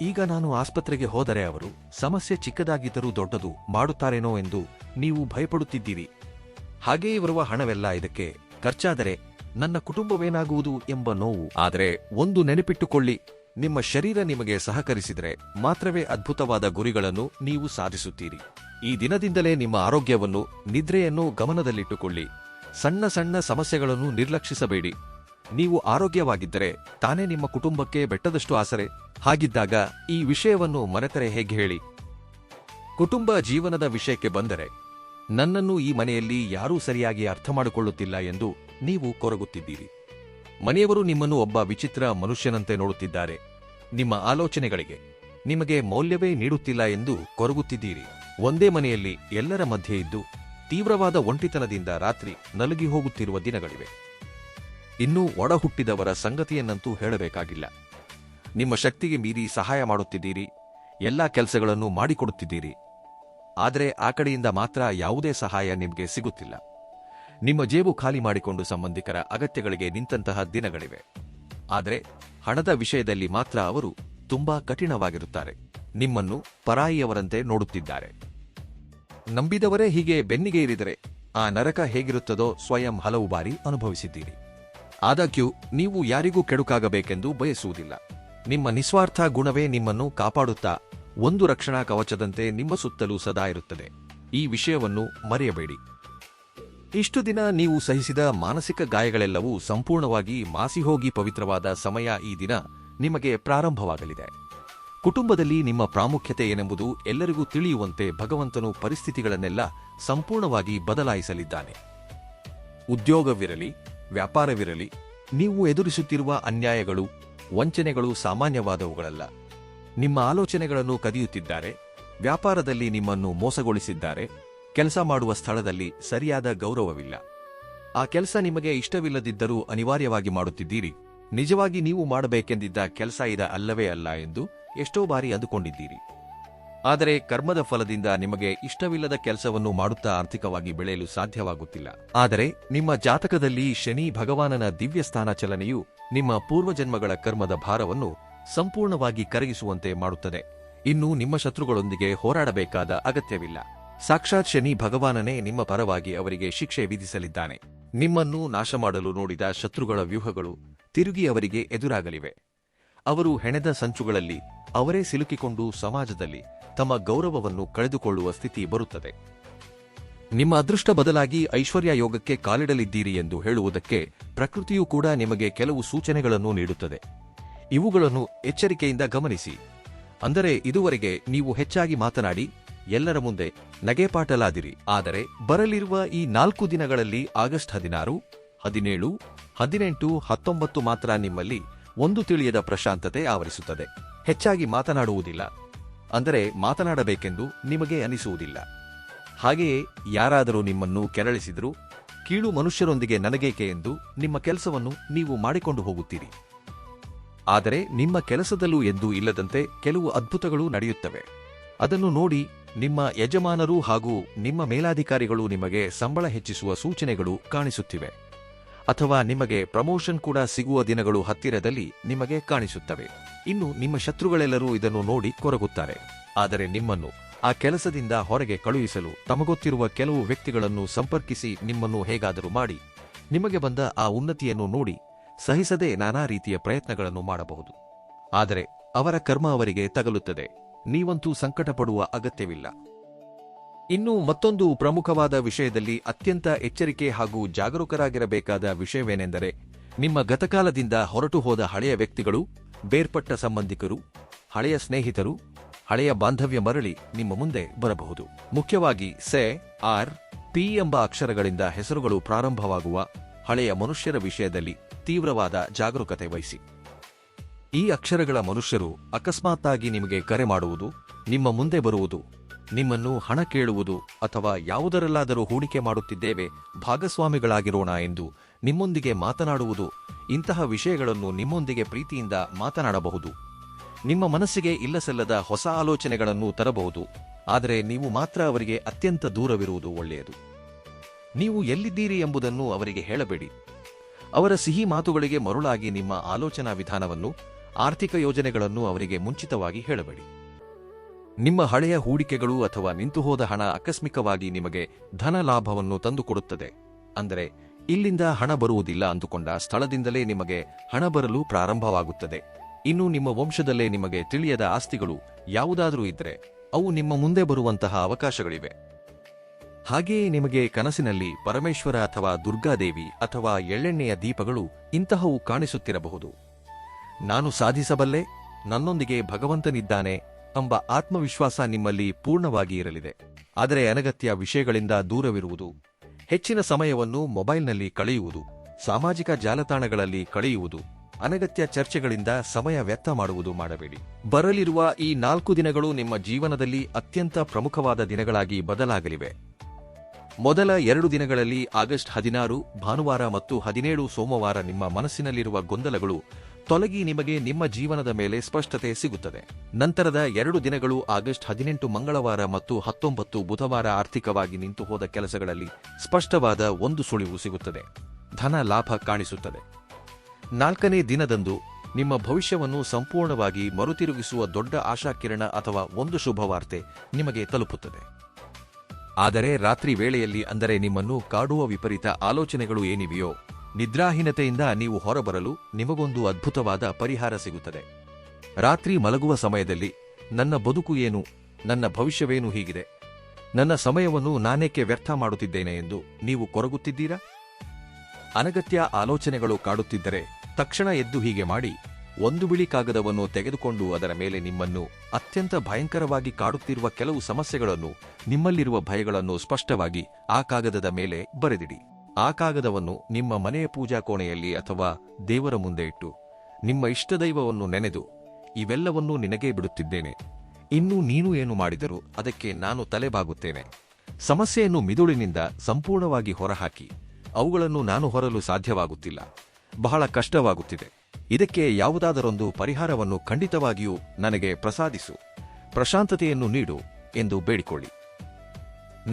ಈಗ ನಾನು ಆಸ್ಪತ್ರೆಗೆ ಹೋದರೆ ಅವರು ಸಮಸ್ಯೆ ಚಿಕ್ಕದಾಗಿದ್ದರೂ ದೊಡ್ಡದು ಮಾಡುತ್ತಾರೇನೋ ಎಂದು ನೀವು ಭಯಪಡುತ್ತಿದ್ದೀರಿ. ಹಾಗೆಯೇ ಬರುವ ಹಣವೆಲ್ಲ ಇದಕ್ಕೆ ಖರ್ಚಾದರೆ ನನ್ನ ಕುಟುಂಬವೇನಾಗುವುದು ಎಂಬ ನೋವು. ಆದರೆ ಒಂದು ನೆನಪಿಟ್ಟುಕೊಳ್ಳಿ, ನಿಮ್ಮ ಶರೀರ ನಿಮಗೆ ಸಹಕರಿಸಿದರೆ ಮಾತ್ರವೇ ಅದ್ಭುತವಾದ ಗುರಿಗಳನ್ನು ನೀವು ಸಾಧಿಸುತ್ತೀರಿ. ಈ ದಿನದಿಂದಲೇ ನಿಮ್ಮ ಆರೋಗ್ಯವನ್ನು, ನಿದ್ರೆಯನ್ನು ಗಮನದಲ್ಲಿಟ್ಟುಕೊಳ್ಳಿ. ಸಣ್ಣ ಸಣ್ಣ ಸಮಸ್ಯೆಗಳನ್ನು ನಿರ್ಲಕ್ಷಿಸಬೇಡಿ. ನೀವು ಆರೋಗ್ಯವಾಗಿದ್ದರೆ ತಾನೇ ನಿಮ್ಮ ಕುಟುಂಬಕ್ಕೆ ಬೆಟ್ಟದಷ್ಟು ಆಸರೆ. ಹಾಗಿದ್ದಾಗ ಈ ವಿಷಯವನ್ನು ಮರೆತರೆ ಹೇಗೆ ಹೇಳಿ? ಕುಟುಂಬ ಜೀವನದ ವಿಷಯಕ್ಕೆ ಬಂದರೆ, ನನ್ನನ್ನು ಈ ಮನೆಯಲ್ಲಿ ಯಾರೂ ಸರಿಯಾಗಿ ಅರ್ಥ ಮಾಡಿಕೊಳ್ಳುತ್ತಿಲ್ಲ ಎಂದು ನೀವು ಕೊರಗುತ್ತಿದ್ದೀರಿ. ಮನೆಯವರು ನಿಮ್ಮನ್ನು ಒಬ್ಬ ವಿಚಿತ್ರ ಮನುಷ್ಯನಂತೆ ನೋಡುತ್ತಿದ್ದಾರೆ. ನಿಮ್ಮ ಆಲೋಚನೆಗಳಿಗೆ ನಿಮಗೆ ಮೌಲ್ಯವೇ ನೀಡುತ್ತಿಲ್ಲ ಎಂದು ಕೊರಗುತ್ತಿದ್ದೀರಿ. ಒಂದೇ ಮನೆಯಲ್ಲಿ ಎಲ್ಲರ ಮಧ್ಯೆ ಇದ್ದು ತೀವ್ರವಾದ ಒಂಟಿತನದಿಂದ ರಾತ್ರಿ ನಲುಗಿ ಹೋಗುತ್ತಿರುವ ದಿನಗಳಿವೆ. ಇನ್ನೂ ಒಡಹುಟ್ಟಿದವರ ಸಂಗತಿಯನ್ನಂತೂ ಹೇಳಬೇಕಾಗಿಲ್ಲ. ನಿಮ್ಮ ಶಕ್ತಿಗೆ ಮೀರಿ ಸಹಾಯ ಮಾಡುತ್ತಿದ್ದೀರಿ, ಎಲ್ಲಾ ಕೆಲಸಗಳನ್ನು ಮಾಡಿಕೊಡುತ್ತಿದ್ದೀರಿ. ಆದರೆ ಆ ಕಡೆಯಿಂದ ಮಾತ್ರ ಯಾವುದೇ ಸಹಾಯ ನಿಮಗೆ ಸಿಗುತ್ತಿಲ್ಲ. ನಿಮ್ಮ ಜೇಬು ಖಾಲಿ ಮಾಡಿಕೊಂಡು ಸಂಬಂಧಿಕರ ಅಗತ್ಯಗಳಿಗೆ ನಿಂತಹ ದಿನಗಳಿವೆ. ಆದರೆ ಹಣದ ವಿಷಯದಲ್ಲಿ ಮಾತ್ರ ಅವರು ತುಂಬಾ ಕಠಿಣವಾಗಿರುತ್ತಾರೆ. ನಿಮ್ಮನ್ನು ಪರಾಯಿಯವರಂತೆ ನೋಡುತ್ತಿದ್ದಾರೆ. ನಂಬಿದವರೇ ಹೀಗೆ ಬೆನ್ನಿಗೆ ಇರಿದರೆ ಆ ನರಕ ಹೇಗಿರುತ್ತದೋ ಸ್ವಯಂ ಹಲವು ಬಾರಿ ಅನುಭವಿಸಿದ್ದೀರಿ. ಆದಾಗ್ಯೂ ನೀವು ಯಾರಿಗೂ ಕೆಡುಕಾಗಬೇಕೆಂದು ಬಯಸುವುದಿಲ್ಲ. ನಿಮ್ಮ ನಿಸ್ವಾರ್ಥ ಗುಣವೇ ನಿಮ್ಮನ್ನು ಕಾಪಾಡುತ್ತಾ ಒಂದು ರಕ್ಷಣಾ ಕವಚದಂತೆ ನಿಮ್ಮ ಸುತ್ತಲೂ ಸದಾ ಇರುತ್ತದೆ. ಈ ವಿಷಯವನ್ನು ಮರೆಯಬೇಡಿ. ಇಷ್ಟು ದಿನ ನೀವು ಸಹಿಸಿದ ಮಾನಸಿಕ ಗಾಯಗಳೆಲ್ಲವೂ ಸಂಪೂರ್ಣವಾಗಿ ಮಾಸಿಹೋಗಿ ಪವಿತ್ರವಾದ ಸಮಯ ಈ ದಿನ ನಿಮಗೆ ಪ್ರಾರಂಭವಾಗಲಿದೆ. ಕುಟುಂಬದಲ್ಲಿ ನಿಮ್ಮ ಪ್ರಾಮುಖ್ಯತೆ ಏನೆಂಬುದು ಎಲ್ಲರಿಗೂ ತಿಳಿಯುವಂತೆ ಭಗವಂತನು ಪರಿಸ್ಥಿತಿಗಳನ್ನೆಲ್ಲ ಸಂಪೂರ್ಣವಾಗಿ ಬದಲಾಯಿಸಲಿದ್ದಾನೆ. ಉದ್ಯೋಗವಿರಲಿ, ವ್ಯಾಪಾರವಿರಲಿ, ನೀವು ಎದುರಿಸುತ್ತಿರುವ ಅನ್ಯಾಯಗಳು, ವಂಚನೆಗಳು ಸಾಮಾನ್ಯವಾದವುಗಳಲ್ಲ. ನಿಮ್ಮ ಆಲೋಚನೆಗಳನ್ನು ಕದಿಯುತ್ತಿದ್ದಾರೆ, ವ್ಯಾಪಾರದಲ್ಲಿ ನಿಮ್ಮನ್ನು ಮೋಸಗೊಳಿಸಿದ್ದಾರೆ, ಕೆಲಸ ಮಾಡುವ ಸ್ಥಳದಲ್ಲಿ ಸರಿಯಾದ ಗೌರವವಿಲ್ಲ. ಆ ಕೆಲಸ ನಿಮಗೆ ಇಷ್ಟವಿಲ್ಲದಿದ್ದರೂ ಅನಿವಾರ್ಯವಾಗಿ ಮಾಡುತ್ತಿದ್ದೀರಿ. ನಿಜವಾಗಿ ನೀವು ಮಾಡಬೇಕೆಂದಿದ್ದ ಕೆಲಸ ಅಲ್ಲವೇ ಅಲ್ಲ ಎಂದು ಎಷ್ಟೋ ಬಾರಿ ಅಂದುಕೊಂಡಿದ್ದೀರಿ. ಆದರೆ ಕರ್ಮದ ಫಲದಿಂದ ನಿಮಗೆ ಇಷ್ಟವಿಲ್ಲದ ಕೆಲಸವನ್ನು ಮಾಡುತ್ತಾ ಆರ್ಥಿಕವಾಗಿ ಬೆಳೆಯಲು ಸಾಧ್ಯವಾಗುತ್ತಿಲ್ಲ. ಆದರೆ ನಿಮ್ಮ ಜಾತಕದಲ್ಲಿ ಶನಿ ಭಗವಾನನ ದಿವ್ಯಸ್ಥಾನ ಚಲನೆಯು ನಿಮ್ಮ ಪೂರ್ವಜನ್ಮಗಳ ಕರ್ಮದ ಭಾರವನ್ನು ಸಂಪೂರ್ಣವಾಗಿ ಕರಗಿಸುವಂತೆ ಮಾಡುತ್ತದೆ. ಇನ್ನು ನಿಮ್ಮ ಶತ್ರುಗಳೊಂದಿಗೆ ಹೋರಾಡಬೇಕಾದ ಅಗತ್ಯವಿಲ್ಲ. ಸಾಕ್ಷಾತ್ ಶನಿ ಭಗವಾನನೇ ನಿಮ್ಮ ಪರವಾಗಿ ಅವರಿಗೆ ಶಿಕ್ಷೆ ವಿಧಿಸಲಿದ್ದಾನೆ. ನಿಮ್ಮನ್ನು ನಾಶ ಮಾಡಲು ನೋಡಿದ ಶತ್ರುಗಳ ವ್ಯೂಹಗಳು ತಿರುಗಿ ಅವರಿಗೆ ಎದುರಾಗಲಿವೆ. ಅವರು ಹೆಣೆದ ಸಂಚುಗಳಲ್ಲಿ ಅವರೇ ಸಿಲುಕಿಕೊಂಡು ಸಮಾಜದಲ್ಲಿ ತಮ್ಮ ಗೌರವವನ್ನು ಕಳೆದುಕೊಳ್ಳುವ ಸ್ಥಿತಿ ಬರುತ್ತದೆ. ನಿಮ್ಮ ಅದೃಷ್ಟ ಬದಲಾಗಿ ಐಶ್ವರ್ಯ ಯೋಗಕ್ಕೆ ಕಾಲಿಡಲಿದ್ದೀರಿ ಎಂದು ಹೇಳುವುದಕ್ಕೆ ಪ್ರಕೃತಿಯೂ ಕೂಡ ನಿಮಗೆ ಕೆಲವು ಸೂಚನೆಗಳನ್ನು ನೀಡುತ್ತದೆ. ಇವುಗಳನ್ನು ಎಚ್ಚರಿಕೆಯಿಂದ ಗಮನಿಸಿ. ಅಂದರೆ ಇದುವರೆಗೆ ನೀವು ಹೆಚ್ಚಾಗಿ ಮಾತನಾಡಿ ಎಲ್ಲರ ಮುಂದೆ ನಗೆಪಾಟಲಾದಿರಿ. ಆದರೆ ಬರಲಿರುವ ಈ 4 ದಿನಗಳಲ್ಲಿ ಆಗಸ್ಟ್ 16, 17, 18, 19 ಮಾತ್ರ ನಿಮ್ಮಲ್ಲಿ ಒಂದು ತಿಳಿಯದ ಪ್ರಶಾಂತತೆ ಆವರಿಸುತ್ತದೆ. ಹೆಚ್ಚಾಗಿ ಮಾತನಾಡುವುದಿಲ್ಲ, ಅಂದರೆ ಮಾತನಾಡಬೇಕೆಂದು ನಿಮಗೆ ಅನಿಸುವುದಿಲ್ಲ. ಹಾಗೆಯೇ ಯಾರಾದರೂ ನಿಮ್ಮನ್ನು ಕೆರಳಿಸಿದರೂ ಕೀಳು ಮನುಷ್ಯರೊಂದಿಗೆ ನನಗೇಕೆ ಎಂದು ನಿಮ್ಮ ಕೆಲಸವನ್ನು ನೀವು ಮಾಡಿಕೊಂಡು ಹೋಗುತ್ತೀರಿ. ಆದರೆ ನಿಮ್ಮ ಕೆಲಸದಲ್ಲೂ ಎಂದೂ ಇಲ್ಲದಂತೆ ಕೆಲವು ಅದ್ಭುತಗಳು ನಡೆಯುತ್ತವೆ. ಅದನ್ನು ನೋಡಿ ನಿಮ್ಮ ಯಜಮಾನರು ಹಾಗೂ ನಿಮ್ಮ ಮೇಲಾಧಿಕಾರಿಗಳು ನಿಮಗೆ ಸಂಬಳ ಹೆಚ್ಚಿಸುವ ಸೂಚನೆಗಳು ಕಾಣಿಸುತ್ತಿವೆ. ಅಥವಾ ನಿಮಗೆ ಪ್ರಮೋಷನ್ ಕೂಡ ಸಿಗುವ ದಿನಗಳು ಹತ್ತಿರದಲ್ಲಿ ನಿಮಗೆ ಕಾಣಿಸುತ್ತವೆ. ಇನ್ನು ನಿಮ್ಮ ಶತ್ರುಗಳೆಲ್ಲರೂ ಇದನ್ನು ನೋಡಿ ಕೊರಗುತ್ತಾರೆ. ಆದರೆ ನಿಮ್ಮನ್ನು ಆ ಕೆಲಸದಿಂದ ಹೊರಗೆ ಕಳುಹಿಸಲು ತಮಗೊತ್ತಿರುವ ಕೆಲವು ವ್ಯಕ್ತಿಗಳನ್ನು ಸಂಪರ್ಕಿಸಿ ನಿಮ್ಮನ್ನು ಹೇಗಾದರೂ ಮಾಡಿ ನಿಮಗೆ ಬಂದ ಆ ಉನ್ನತಿಯನ್ನು ನೋಡಿ ಸಹಿಸದೆ ನಾನಾ ರೀತಿಯ ಪ್ರಯತ್ನಗಳನ್ನು ಮಾಡಬಹುದು. ಆದರೆ ಅವರ ಕರ್ಮ ಅವರಿಗೆ ತಗಲುತ್ತದೆ. ನೀವಂತೂ ಸಂಕಟಪಡುವ ಅಗತ್ಯವಿಲ್ಲ. ಇನ್ನು ಮತ್ತೊಂದು ಪ್ರಮುಖವಾದ ವಿಷಯದಲ್ಲಿ ಅತ್ಯಂತ ಎಚ್ಚರಿಕೆ ಹಾಗೂ ಜಾಗರೂಕರಾಗಿರಬೇಕಾದ ವಿಷಯವೇನೆಂದರೆ, ನಿಮ್ಮ ಗತಕಾಲದಿಂದ ಹೊರಟು ಹೋದ ಹಳೆಯ ವ್ಯಕ್ತಿಗಳು, ಬೇರ್ಪಟ್ಟ ಸಂಬಂಧಿಕರು, ಹಳೆಯ ಸ್ನೇಹಿತರು, ಹಳೆಯ ಬಾಂಧವ್ಯ ಮರಳಿ ನಿಮ್ಮ ಮುಂದೆ ಬರಬಹುದು. ಮುಖ್ಯವಾಗಿ ಸೆ, ಆರ್, ಪಿ ಎಂಬ ಅಕ್ಷರಗಳಿಂದ ಹೆಸರುಗಳು ಪ್ರಾರಂಭವಾಗುವ ಹಳೆಯ ಮನುಷ್ಯರ ವಿಷಯದಲ್ಲಿ ತೀವ್ರವಾದ ಜಾಗರೂಕತೆ ವಹಿಸಿ. ಈ ಅಕ್ಷರಗಳ ಮನುಷ್ಯರು ಅಕಸ್ಮಾತ್ತಾಗಿ ನಿಮಗೆ ಕರೆ ಮಾಡುವುದು, ನಿಮ್ಮ ಮುಂದೆ ಬರುವುದು, ನಿಮ್ಮನ್ನು ಹಣ ಕೇಳುವುದು ಅಥವಾ ಯಾವುದರಲ್ಲಾದರೂ ಹೂಡಿಕೆ ಮಾಡುತ್ತಿದ್ದೇವೆ, ಭಾಗಸ್ವಾಮಿಗಳಾಗಿರೋಣ ಎಂದು ನಿಮ್ಮೊಂದಿಗೆ ಮಾತನಾಡುವುದು, ಇಂತಹ ವಿಷಯಗಳನ್ನು ನಿಮ್ಮೊಂದಿಗೆ ಪ್ರೀತಿಯಿಂದ ಮಾತನಾಡಬಹುದು. ನಿಮ್ಮ ಮನಸ್ಸಿಗೆ ಇಲ್ಲಸಲ್ಲದ ಹೊಸ ಆಲೋಚನೆಗಳನ್ನು ತರಬಹುದು. ಆದರೆ ನೀವು ಮಾತ್ರ ಅವರಿಗೆ ಅತ್ಯಂತ ದೂರವಿರುವುದು ಒಳ್ಳೆಯದು. ನೀವು ಎಲ್ಲಿದ್ದೀರಿ ಎಂಬುದನ್ನು ಅವರಿಗೆ ಹೇಳಬೇಡಿ. ಅವರ ಸಿಹಿ ಮಾತುಗಳಿಗೆ ಮರುಳಾಗಿ ನಿಮ್ಮ ಆಲೋಚನಾ ವಿಧಾನವನ್ನು, ಆರ್ಥಿಕ ಯೋಜನೆಗಳನ್ನು ಅವರಿಗೆ ಮುಂಚಿತವಾಗಿ ಹೇಳಬೇಡಿ. ನಿಮ್ಮ ಹಳೆಯ ಹೂಡಿಕೆಗಳು ಅಥವಾ ನಿಂತುಹೋದ ಹಣ ಆಕಸ್ಮಿಕವಾಗಿ ನಿಮಗೆ ಧನ ಲಾಭವನ್ನು ತಂದುಕೊಡುತ್ತದೆ. ಅಂದರೆ ಇಲ್ಲಿಂದ ಹಣ ಬರುವುದಿಲ್ಲ ಅಂದುಕೊಂಡ ಸ್ಥಳದಿಂದಲೇ ನಿಮಗೆ ಹಣ ಬರಲು ಪ್ರಾರಂಭವಾಗುತ್ತದೆ. ಇನ್ನು ನಿಮ್ಮ ವಂಶದಲ್ಲೇ ನಿಮಗೆ ತಿಳಿಯದ ಆಸ್ತಿಗಳು ಯಾವುದಾದರೂ ಇದ್ದರೆ ಅವು ನಿಮ್ಮ ಮುಂದೆ ಬರುವಂತಹ ಅವಕಾಶಗಳಿವೆ. ಹಾಗೆಯೇ ನಿಮಗೆ ಕನಸಿನಲ್ಲಿ ಪರಮೇಶ್ವರ ಅಥವಾ ದುರ್ಗಾದೇವಿ ಅಥವಾ ಎಳ್ಳೆಣ್ಣೆಯ ದೀಪಗಳು ಇಂತಹವು ಕಾಣಿಸುತ್ತಿರಬಹುದು. ನಾನು ಸಾಧಿಸಬಲ್ಲೆ, ನನ್ನೊಂದಿಗೆ ಭಗವಂತನಿದ್ದಾನೆ ಎಂಬ ಆತ್ಮವಿಶ್ವಾಸ ನಿಮ್ಮಲ್ಲಿ ಪೂರ್ಣವಾಗಿ ಇರಲಿದೆ. ಆದರೆ ಅನಗತ್ಯ ವಿಷಯಗಳಿಂದ ದೂರವಿರುವುದು, ಹೆಚ್ಚಿನ ಸಮಯವನ್ನು ಮೊಬೈಲ್ನಲ್ಲಿ ಕಳೆಯುವುದು, ಸಾಮಾಜಿಕ ಜಾಲತಾಣಗಳಲ್ಲಿ ಕಳೆಯುವುದು, ಅನಗತ್ಯ ಚರ್ಚೆಗಳಿಂದ ಸಮಯ ವ್ಯರ್ಥ ಮಾಡುವುದು ಮಾಡಬೇಡಿ. ಬರಲಿರುವ ಈ 4 ದಿನಗಳು ನಿಮ್ಮ ಜೀವನದಲ್ಲಿ ಅತ್ಯಂತ ಪ್ರಮುಖವಾದ ದಿನಗಳಾಗಿ ಬದಲಾಗಲಿವೆ. ಮೊದಲ 2 ದಿನಗಳಲ್ಲಿ ಆಗಸ್ಟ್ 16 ಭಾನುವಾರ ಮತ್ತು 17 ಸೋಮವಾರ ನಿಮ್ಮ ಮನಸ್ಸಿನಲ್ಲಿರುವ ಗೊಂದಲಗಳು ತೊಲಗಿ ನಿಮಗೆ ನಿಮ್ಮ ಜೀವನದ ಮೇಲೆ ಸ್ಪಷ್ಟತೆ ಸಿಗುತ್ತದೆ. ನಂತರದ 2 ದಿನಗಳು ಆಗಸ್ಟ್ 18 ಮಂಗಳವಾರ ಮತ್ತು 19 ಬುಧವಾರ ಆರ್ಥಿಕವಾಗಿ ನಿಂತು ಹೋದ ಕೆಲಸಗಳಲ್ಲಿ ಸ್ಪಷ್ಟವಾದ ಒಂದು ಸುಳಿವು ಸಿಗುತ್ತದೆ. ಧನ ಲಾಭ ಕಾಣಿಸುತ್ತದೆ. 4ನೇ ದಿನದಂದು ನಿಮ್ಮ ಭವಿಷ್ಯವನ್ನು ಸಂಪೂರ್ಣವಾಗಿ ಮರುತಿರುಗಿಸುವ ದೊಡ್ಡ ಆಶಾಕಿರಣ ಅಥವಾ ಒಂದು ಶುಭವಾರ್ತೆ ನಿಮಗೆ ತಲುಪುತ್ತದೆ. ಆದರೆ ರಾತ್ರಿ ವೇಳೆಯಲ್ಲಿ, ಅಂದರೆ ನಿಮ್ಮನ್ನು ಕಾಡುವ ವಿಪರೀತ ಆಲೋಚನೆಗಳು ಏನಿವೆಯೋ, ನಿದ್ರಾಹೀನತೆಯಿಂದ ನೀವು ಹೊರಬರಲು ನಿಮಗೊಂದು ಅದ್ಭುತವಾದ ಪರಿಹಾರ ಸಿಗುತ್ತದೆ. ರಾತ್ರಿ ಮಲಗುವ ಸಮಯದಲ್ಲಿ ನನ್ನ ಬದುಕು ಏನು, ನನ್ನ ಭವಿಷ್ಯವೇನು ಹೀಗಿದೆ, ನನ್ನ ಸಮಯವನ್ನು ನಾನೇಕೆ ವ್ಯರ್ಥ ಮಾಡುತ್ತಿದ್ದೇನೆ ಎಂದು ನೀವು ಕೊರಗುತ್ತಿದ್ದೀರಾ? ಅನಗತ್ಯ ಆಲೋಚನೆಗಳು ಕಾಡುತ್ತಿದ್ದರೆ ತಕ್ಷಣ ಎದ್ದು ಹೀಗೆ ಮಾಡಿ. ಒಂದು ಬಿಳಿ ಕಾಗದವನ್ನು ತೆಗೆದುಕೊಂಡು ಅದರ ಮೇಲೆ ನಿಮ್ಮನ್ನು ಅತ್ಯಂತ ಭಯಂಕರವಾಗಿ ಕಾಡುತ್ತಿರುವ ಕೆಲವು ಸಮಸ್ಯೆಗಳನ್ನು, ನಿಮ್ಮಲ್ಲಿರುವ ಭಯಗಳನ್ನು ಸ್ಪಷ್ಟವಾಗಿ ಆ ಕಾಗದದ ಮೇಲೆ ಬರೆದಿಡಿ. ಆ ಕಾಗದವನ್ನು ನಿಮ್ಮ ಮನೆಯ ಪೂಜಾ ಕೋಣೆಯಲ್ಲಿ ಅಥವಾ ದೇವರ ಮುಂದೆ ಇಟ್ಟು ನಿಮ್ಮ ಇಷ್ಟದೈವವನ್ನು ನೆನೆದು, ಇವೆಲ್ಲವನ್ನೂ ನಿನಗೇ ಬಿಡುತ್ತಿದ್ದೇನೆ. ಇನ್ನು ನೀನು ಏನು ಮಾಡಿದರೂ ಅದಕ್ಕೆ ನಾನು ತಲೆಬಾಗುತ್ತೇನೆ. ಸಮಸ್ಯೆಯನ್ನು ಮಿದುಳಿನಿಂದ ಸಂಪೂರ್ಣವಾಗಿ ಹೊರಹಾಕಿ. ಅವುಗಳನ್ನು ನಾನು ಹೊರಲು ಸಾಧ್ಯವಾಗುತ್ತಿಲ್ಲ, ಬಹಳ ಕಷ್ಟವಾಗುತ್ತಿದೆ. ಇದಕ್ಕೆ ಯಾವುದಾದರೊಂದು ಪರಿಹಾರವನ್ನು ಖಂಡಿತವಾಗಿಯೂ ನನಗೆ ಪ್ರಸಾದಿಸು, ಪ್ರಶಾಂತತೆಯನ್ನು ನೀಡು ಎಂದು ಬೇಡಿಕೊಳ್ಳಿ.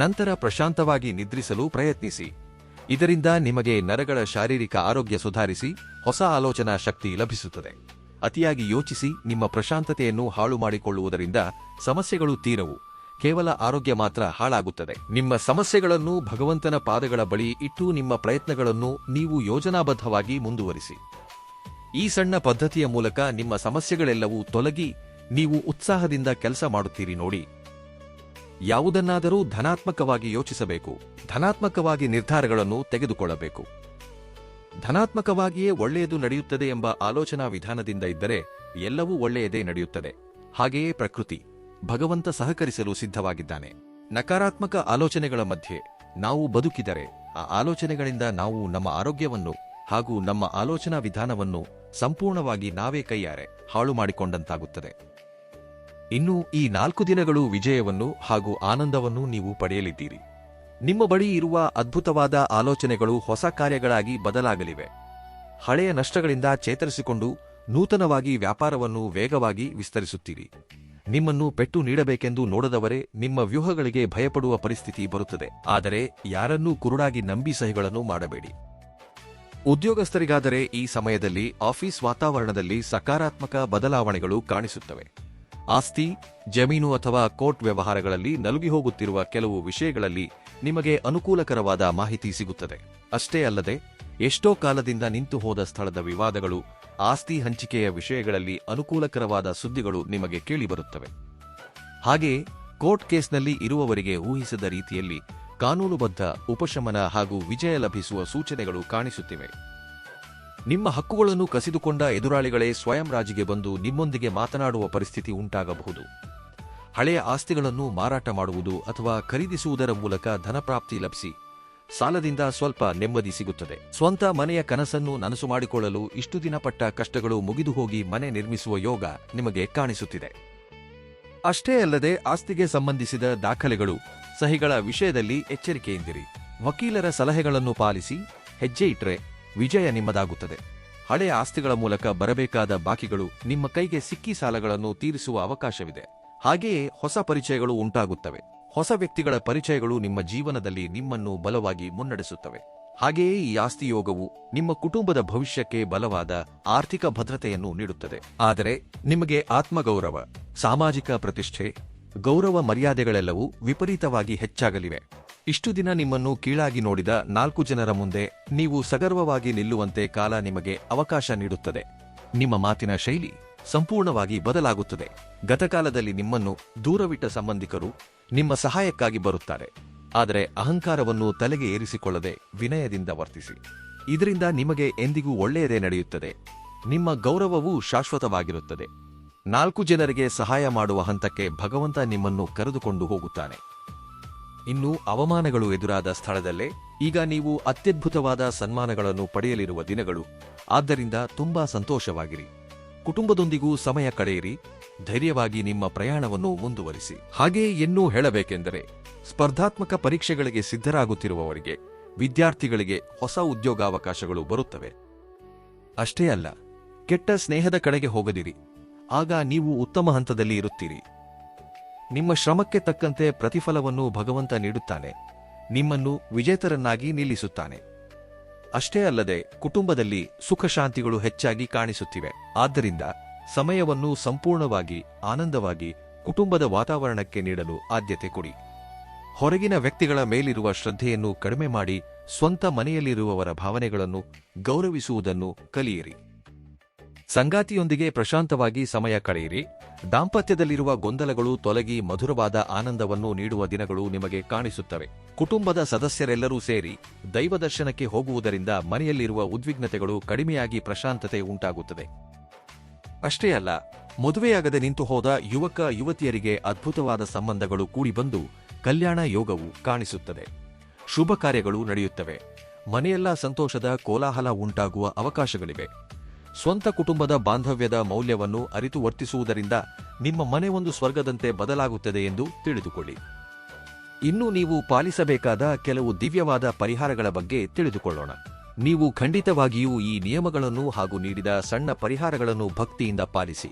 ನಂತರ ಪ್ರಶಾಂತವಾಗಿ ನಿದ್ರಿಸಲು ಪ್ರಯತ್ನಿಸಿ. ಇದರಿಂದ ನಿಮಗೆ ನರಗಳ ಶಾರೀರಿಕ ಆರೋಗ್ಯ ಸುಧಾರಿಸಿ ಹೊಸ ಆಲೋಚನಾ ಶಕ್ತಿ ಲಭಿಸುತ್ತದೆ. ಅತಿಯಾಗಿ ಯೋಚಿಸಿ ನಿಮ್ಮ ಪ್ರಶಾಂತತೆಯನ್ನು ಹಾಳು ಮಾಡಿಕೊಳ್ಳುವುದರಿಂದ ಸಮಸ್ಯೆಗಳು ತೀರವು, ಕೇವಲ ಆರೋಗ್ಯ ಮಾತ್ರ ಹಾಳಾಗುತ್ತದೆ. ನಿಮ್ಮ ಸಮಸ್ಯೆಗಳನ್ನು ಭಗವಂತನ ಪಾದಗಳ ಬಳಿ ಇಟ್ಟು ನಿಮ್ಮ ಪ್ರಯತ್ನಗಳನ್ನು ನೀವು ಯೋಜನಾಬದ್ಧವಾಗಿ ಮುಂದುವರಿಸಿ. ಈ ಸಣ್ಣ ಪದ್ಧತಿಯ ಮೂಲಕ ನಿಮ್ಮ ಸಮಸ್ಯೆಗಳೆಲ್ಲವೂ ತೊಲಗಿ ನೀವು ಉತ್ಸಾಹದಿಂದ ಕೆಲಸ ಮಾಡುತ್ತೀರಿ. ನೋಡಿ, ಯಾವುದನ್ನಾದರೂ ಧನಾತ್ಮಕವಾಗಿ ಯೋಚಿಸಬೇಕು, ಧನಾತ್ಮಕವಾಗಿ ನಿರ್ಧಾರಗಳನ್ನು ತೆಗೆದುಕೊಳ್ಳಬೇಕು. ಧನಾತ್ಮಕವಾಗಿಯೇ ಒಳ್ಳೆಯದು ನಡೆಯುತ್ತದೆ ಎಂಬ ಆಲೋಚನಾ ವಿಧಾನದಿಂದ ಇದ್ದರೆ ಎಲ್ಲವೂ ಒಳ್ಳೆಯದೇ ನಡೆಯುತ್ತದೆ. ಹಾಗೆಯೇ ಪ್ರಕೃತಿ, ಭಗವಂತ ಸಹಕರಿಸಲು ಸಿದ್ಧವಾಗಿದ್ದಾನೆ. ನಕಾರಾತ್ಮಕ ಆಲೋಚನೆಗಳ ಮಧ್ಯೆ ನಾವು ಬದುಕಿದರೆ ಆ ಆಲೋಚನೆಗಳಿಂದ ನಾವು ನಮ್ಮ ಆರೋಗ್ಯವನ್ನು ಹಾಗೂ ನಮ್ಮ ಆಲೋಚನಾ ವಿಧಾನವನ್ನು ಸಂಪೂರ್ಣವಾಗಿ ನಾವೇ ಕೈಯಾರೆ ಹಾಳು ಮಾಡಿಕೊಂಡಂತಾಗುತ್ತದೆ. ಇನ್ನು ಈ 4 ದಿನಗಳು ವಿಜಯವನ್ನು ಹಾಗೂ ಆನಂದವನ್ನು ನೀವು ಪಡೆಯಲಿದ್ದೀರಿ. ನಿಮ್ಮ ಬಳಿ ಇರುವ ಅದ್ಭುತವಾದ ಆಲೋಚನೆಗಳು ಹೊಸ ಕಾರ್ಯಗಳಾಗಿ ಬದಲಾಗಲಿವೆ. ಹಳೆಯ ನಷ್ಟಗಳಿಂದ ಚೇತರಿಸಿಕೊಂಡು ನೂತನವಾಗಿ ವ್ಯಾಪಾರವನ್ನು ವೇಗವಾಗಿ ವಿಸ್ತರಿಸುತ್ತೀರಿ. ನಿಮ್ಮನ್ನು ಪೆಟ್ಟು ನೀಡಬೇಕೆಂದು ನೋಡದವರೇ ನಿಮ್ಮ ವ್ಯೂಹಗಳಿಗೆ ಭಯಪಡುವ ಪರಿಸ್ಥಿತಿ ಬರುತ್ತದೆ. ಆದರೆ ಯಾರನ್ನೂ ಕುರುಡಾಗಿ ನಂಬಿ ಸಹಿಗಳನ್ನು ಮಾಡಬೇಡಿ. ಉದ್ಯೋಗಸ್ಥರಿಗಾದರೆ ಈ ಸಮಯದಲ್ಲಿ ಆಫೀಸ್ ವಾತಾವರಣದಲ್ಲಿ ಸಕಾರಾತ್ಮಕ ಬದಲಾವಣೆಗಳು ಕಾಣಿಸುತ್ತವೆ. ಆಸ್ತಿ, ಜಮೀನು ಅಥವಾ ಕೋರ್ಟ್ ವ್ಯವಹಾರಗಳಲ್ಲಿ ನಲುಗಿ ಹೋಗುತ್ತಿರುವ ಕೆಲವು ವಿಷಯಗಳಲ್ಲಿ ನಿಮಗೆ ಅನುಕೂಲಕರವಾದ ಮಾಹಿತಿ ಸಿಗುತ್ತದೆ. ಅಷ್ಟೇ ಅಲ್ಲದೆ ಎಷ್ಟೋ ಕಾಲದಿಂದ ನಿಂತು ಹೋದ ಸ್ಥಳದ ವಿವಾದಗಳು, ಆಸ್ತಿ ಹಂಚಿಕೆಯ ವಿಷಯಗಳಲ್ಲಿ ಅನುಕೂಲಕರವಾದ ಸುದ್ದಿಗಳು ನಿಮಗೆ ಕೇಳಿಬರುತ್ತವೆ. ಹಾಗೆಯೇ ಕೋರ್ಟ್ ಕೇಸ್ನಲ್ಲಿ ಇರುವವರಿಗೆ ಊಹಿಸದ ರೀತಿಯಲ್ಲಿ ಕಾನೂನುಬದ್ಧ ಉಪಶಮನ ಹಾಗೂ ವಿಜಯ ಲಭಿಸುವ ಸೂಚನೆಗಳು ಕಾಣಿಸುತ್ತಿವೆ. ನಿಮ್ಮ ಹಕ್ಕುಗಳನ್ನು ಕಸಿದುಕೊಂಡ ಎದುರಾಳಿಗಳೇ ಸ್ವಯಂ ರಾಜಿಗೆ ಬಂದು ನಿಮ್ಮೊಂದಿಗೆ ಮಾತನಾಡುವ ಪರಿಸ್ಥಿತಿ ಉಂಟಾಗಬಹುದು. ಹಳೆಯ ಆಸ್ತಿಗಳನ್ನು ಮಾರಾಟ ಮಾಡುವುದು ಅಥವಾ ಖರೀದಿಸುವುದರ ಮೂಲಕ ಧನಪ್ರಾಪ್ತಿ ಲಭಿಸಿ ಸಾಲದಿಂದ ಸ್ವಲ್ಪ ನೆಮ್ಮದಿ ಸಿಗುತ್ತದೆ. ಸ್ವಂತ ಮನೆಯ ಕನಸನ್ನು ನನಸು ಮಾಡಿಕೊಳ್ಳಲು ಇಷ್ಟು ದಿನ ಪಟ್ಟ ಕಷ್ಟಗಳು ಮುಗಿದು ಹೋಗಿ ಮನೆ ನಿರ್ಮಿಸುವ ಯೋಗ ನಿಮಗೆ ಕಾಣಿಸುತ್ತಿದೆ. ಅಷ್ಟೇ ಅಲ್ಲದೆ ಆಸ್ತಿಗೆ ಸಂಬಂಧಿಸಿದ ದಾಖಲೆಗಳು, ಸಹಿಗಳ ವಿಷಯದಲ್ಲಿ ಎಚ್ಚರಿಕೆಯಿಂದಿರಿ. ವಕೀಲರ ಸಲಹೆಗಳನ್ನು ಪಾಲಿಸಿ ಹೆಜ್ಜೆ ಇಟ್ಟರೆ ವಿಜಯ ನಿಮ್ಮದಾಗುತ್ತದೆ. ಹಳೆಯ ಆಸ್ತಿಗಳ ಮೂಲಕ ಬರಬೇಕಾದ ಬಾಕಿಗಳು ನಿಮ್ಮ ಕೈಗೆ ಸಿಕ್ಕಿ ಸಾಲಗಳನ್ನು ತೀರಿಸುವ ಅವಕಾಶವಿದೆ. ಹಾಗೆಯೇ ಹೊಸ ಪರಿಚಯಗಳು ಉಂಟಾಗುತ್ತವೆ. ಹೊಸ ವ್ಯಕ್ತಿಗಳ ಪರಿಚಯಗಳು ನಿಮ್ಮ ಜೀವನದಲ್ಲಿ ನಿಮ್ಮನ್ನು ಬಲವಾಗಿ ಮುನ್ನಡೆಸುತ್ತವೆ. ಹಾಗೆಯೇ ಈ ಆಸ್ತಿ ಯೋಗವು ನಿಮ್ಮ ಕುಟುಂಬದ ಭವಿಷ್ಯಕ್ಕೆ ಬಲವಾದ ಆರ್ಥಿಕ ಭದ್ರತೆಯನ್ನು ನೀಡುತ್ತದೆ. ಆದರೆ ನಿಮಗೆ ಆತ್ಮಗೌರವ, ಸಾಮಾಜಿಕ ಪ್ರತಿಷ್ಠೆ, ಗೌರವ ಮರ್ಯಾದೆಗಳೆಲ್ಲವೂ ವಿಪರೀತವಾಗಿ ಹೆಚ್ಚಾಗಲಿವೆ. ಇಷ್ಟು ದಿನ ನಿಮ್ಮನ್ನು ಕೀಳಾಗಿ ನೋಡಿದ 4 ಜನರ ಮುಂದೆ ನೀವು ಸಗರ್ವವಾಗಿ ನಿಲ್ಲುವಂತೆ ಕಾಲ ನಿಮಗೆ ಅವಕಾಶ ನೀಡುತ್ತದೆ. ನಿಮ್ಮ ಮಾತಿನ ಶೈಲಿ ಸಂಪೂರ್ಣವಾಗಿ ಬದಲಾಗುತ್ತದೆ. ಗತಕಾಲದಲ್ಲಿ ನಿಮ್ಮನ್ನು ದೂರವಿಟ್ಟ ಸಂಬಂಧಿಕರು ನಿಮ್ಮ ಸಹಾಯಕ್ಕಾಗಿ ಬರುತ್ತಾರೆ. ಆದರೆ ಅಹಂಕಾರವನ್ನು ತಲೆಗೆ ಏರಿಸಿಕೊಳ್ಳದೆ ವಿನಯದಿಂದ ವರ್ತಿಸಿ. ಇದರಿಂದ ನಿಮಗೆ ಎಂದಿಗೂ ಒಳ್ಳೆಯದೇ ನಡೆಯುತ್ತದೆ. ನಿಮ್ಮ ಗೌರವವೂ ಶಾಶ್ವತವಾಗಿರುತ್ತದೆ. 4 ಜನರಿಗೆ ಸಹಾಯ ಮಾಡುವ ಹಂತಕ್ಕೆ ಭಗವಂತ ನಿಮ್ಮನ್ನು ಕರೆದುಕೊಂಡು ಹೋಗುತ್ತಾನೆ. ಇನ್ನು ಅವಮಾನಗಳು ಎದುರಾದ ಸ್ಥಳದಲ್ಲೇ ಈಗ ನೀವು ಅತ್ಯದ್ಭುತವಾದ ಸನ್ಮಾನಗಳನ್ನು ಪಡೆಯಲಿರುವ ದಿನಗಳು. ಆದ್ದರಿಂದ ತುಂಬಾ ಸಂತೋಷವಾಗಿರಿ. ಕುಟುಂಬದೊಂದಿಗೂ ಸಮಯ ಕಳೆಯಿರಿ. ಧೈರ್ಯವಾಗಿ ನಿಮ್ಮ ಪ್ರಯಾಣವನ್ನು ಮುಂದುವರಿಸಿ. ಹಾಗೆಯೇ ಇನ್ನೂ ಹೇಳಬೇಕೆಂದರೆ, ಸ್ಪರ್ಧಾತ್ಮಕ ಪರೀಕ್ಷೆಗಳಿಗೆ ಸಿದ್ಧರಾಗುತ್ತಿರುವವರಿಗೆ, ವಿದ್ಯಾರ್ಥಿಗಳಿಗೆ ಹೊಸ ಉದ್ಯೋಗಾವಕಾಶಗಳು ಬರುತ್ತವೆ. ಅಷ್ಟೇ ಅಲ್ಲ, ಕೆಟ್ಟ ಸ್ನೇಹದ ಕಡೆಗೆ ಹೋಗದಿರಿ. ಆಗ ನೀವು ಉತ್ತಮ ಹಂತದಲ್ಲಿ ಇರುತ್ತೀರಿ. ನಿಮ್ಮ ಶ್ರಮಕ್ಕೆ ತಕ್ಕಂತೆ ಪ್ರತಿಫಲವನ್ನು ಭಗವಂತ ನೀಡುತ್ತಾನೆ. ನಿಮ್ಮನ್ನು ವಿಜೇತರನ್ನಾಗಿ ನಿಲ್ಲಿಸುತ್ತಾನೆ. ಅಷ್ಟೇ ಅಲ್ಲದೆ ಕುಟುಂಬದಲ್ಲಿ ಸುಖಶಾಂತಿಗಳು ಹೆಚ್ಚಾಗಿ ಕಾಣಿಸುತ್ತಿವೆ. ಆದ್ದರಿಂದ ಸಮಯವನ್ನು ಸಂಪೂರ್ಣವಾಗಿ ಆನಂದವಾಗಿ ಕುಟುಂಬದ ವಾತಾವರಣಕ್ಕೆ ನೀಡಲು ಆದ್ಯತೆ ಕೊಡಿ. ಹೊರಗಿನ ವ್ಯಕ್ತಿಗಳ ಮೇಲಿರುವ ಶ್ರದ್ಧೆಯನ್ನು ಕಡಿಮೆ ಮಾಡಿ ಸ್ವಂತ ಮನೆಯಲ್ಲಿರುವವರ ಭಾವನೆಗಳನ್ನು ಗೌರವಿಸುವುದನ್ನು ಕಲಿಯಿರಿ. ಸಂಗಾತಿಯೊಂದಿಗೆ ಪ್ರಶಾಂತವಾಗಿ ಸಮಯ ಕಳೆಯಿರಿ. ದಾಂಪತ್ಯದಲ್ಲಿರುವ ಗೊಂದಲಗಳು ತೊಲಗಿ ಮಧುರವಾದ ಆನಂದವನ್ನು ನೀಡುವ ದಿನಗಳು ನಿಮಗೆ ಕಾಣಿಸುತ್ತವೆ. ಕುಟುಂಬದ ಸದಸ್ಯರೆಲ್ಲರೂ ಸೇರಿ ದೈವದರ್ಶನಕ್ಕೆ ಹೋಗುವುದರಿಂದ ಮನೆಯಲ್ಲಿರುವ ಉದ್ವಿಗ್ನತೆಗಳು ಕಡಿಮೆಯಾಗಿ ಪ್ರಶಾಂತತೆ ಉಂಟಾಗುತ್ತದೆ. ಅಷ್ಟೇ ಅಲ್ಲ, ಮದುವೆಯಾಗದೆ ನಿಂತು ಹೋದ ಯುವಕ ಯುವತಿಯರಿಗೆ ಅದ್ಭುತವಾದ ಸಂಬಂಧಗಳು ಕೂಡಿಬಂದು ಕಲ್ಯಾಣ ಯೋಗವು ಕಾಣಿಸುತ್ತದೆ. ಶುಭ ಕಾರ್ಯಗಳು ನಡೆಯುತ್ತವೆ. ಮನೆಯೆಲ್ಲ ಸಂತೋಷದ ಕೋಲಾಹಲ ಉಂಟಾಗುವ ಅವಕಾಶಗಳಿವೆ. ಸ್ವಂತ ಕುಟುಂಬದ ಬಾಂಧವ್ಯದ ಮೌಲ್ಯವನ್ನು ಅರಿತು ವರ್ತಿಸುವುದರಿಂದ ನಿಮ್ಮ ಮನೆ ಒಂದು ಸ್ವರ್ಗದಂತೆ ಬದಲಾಗುತ್ತದೆ ಎಂದು ತಿಳಿದುಕೊಳ್ಳಿ. ಇನ್ನು ನೀವು ಪಾಲಿಸಬೇಕಾದ ಕೆಲವು ದಿವ್ಯವಾದ ಪರಿಹಾರಗಳ ಬಗ್ಗೆ ತಿಳಿದುಕೊಳ್ಳೋಣ. ನೀವು ಖಂಡಿತವಾಗಿಯೂ ಈ ನಿಯಮಗಳನ್ನು ಹಾಗೂ ನೀಡಿದ ಸಣ್ಣ ಪರಿಹಾರಗಳನ್ನು ಭಕ್ತಿಯಿಂದ ಪಾಲಿಸಿ.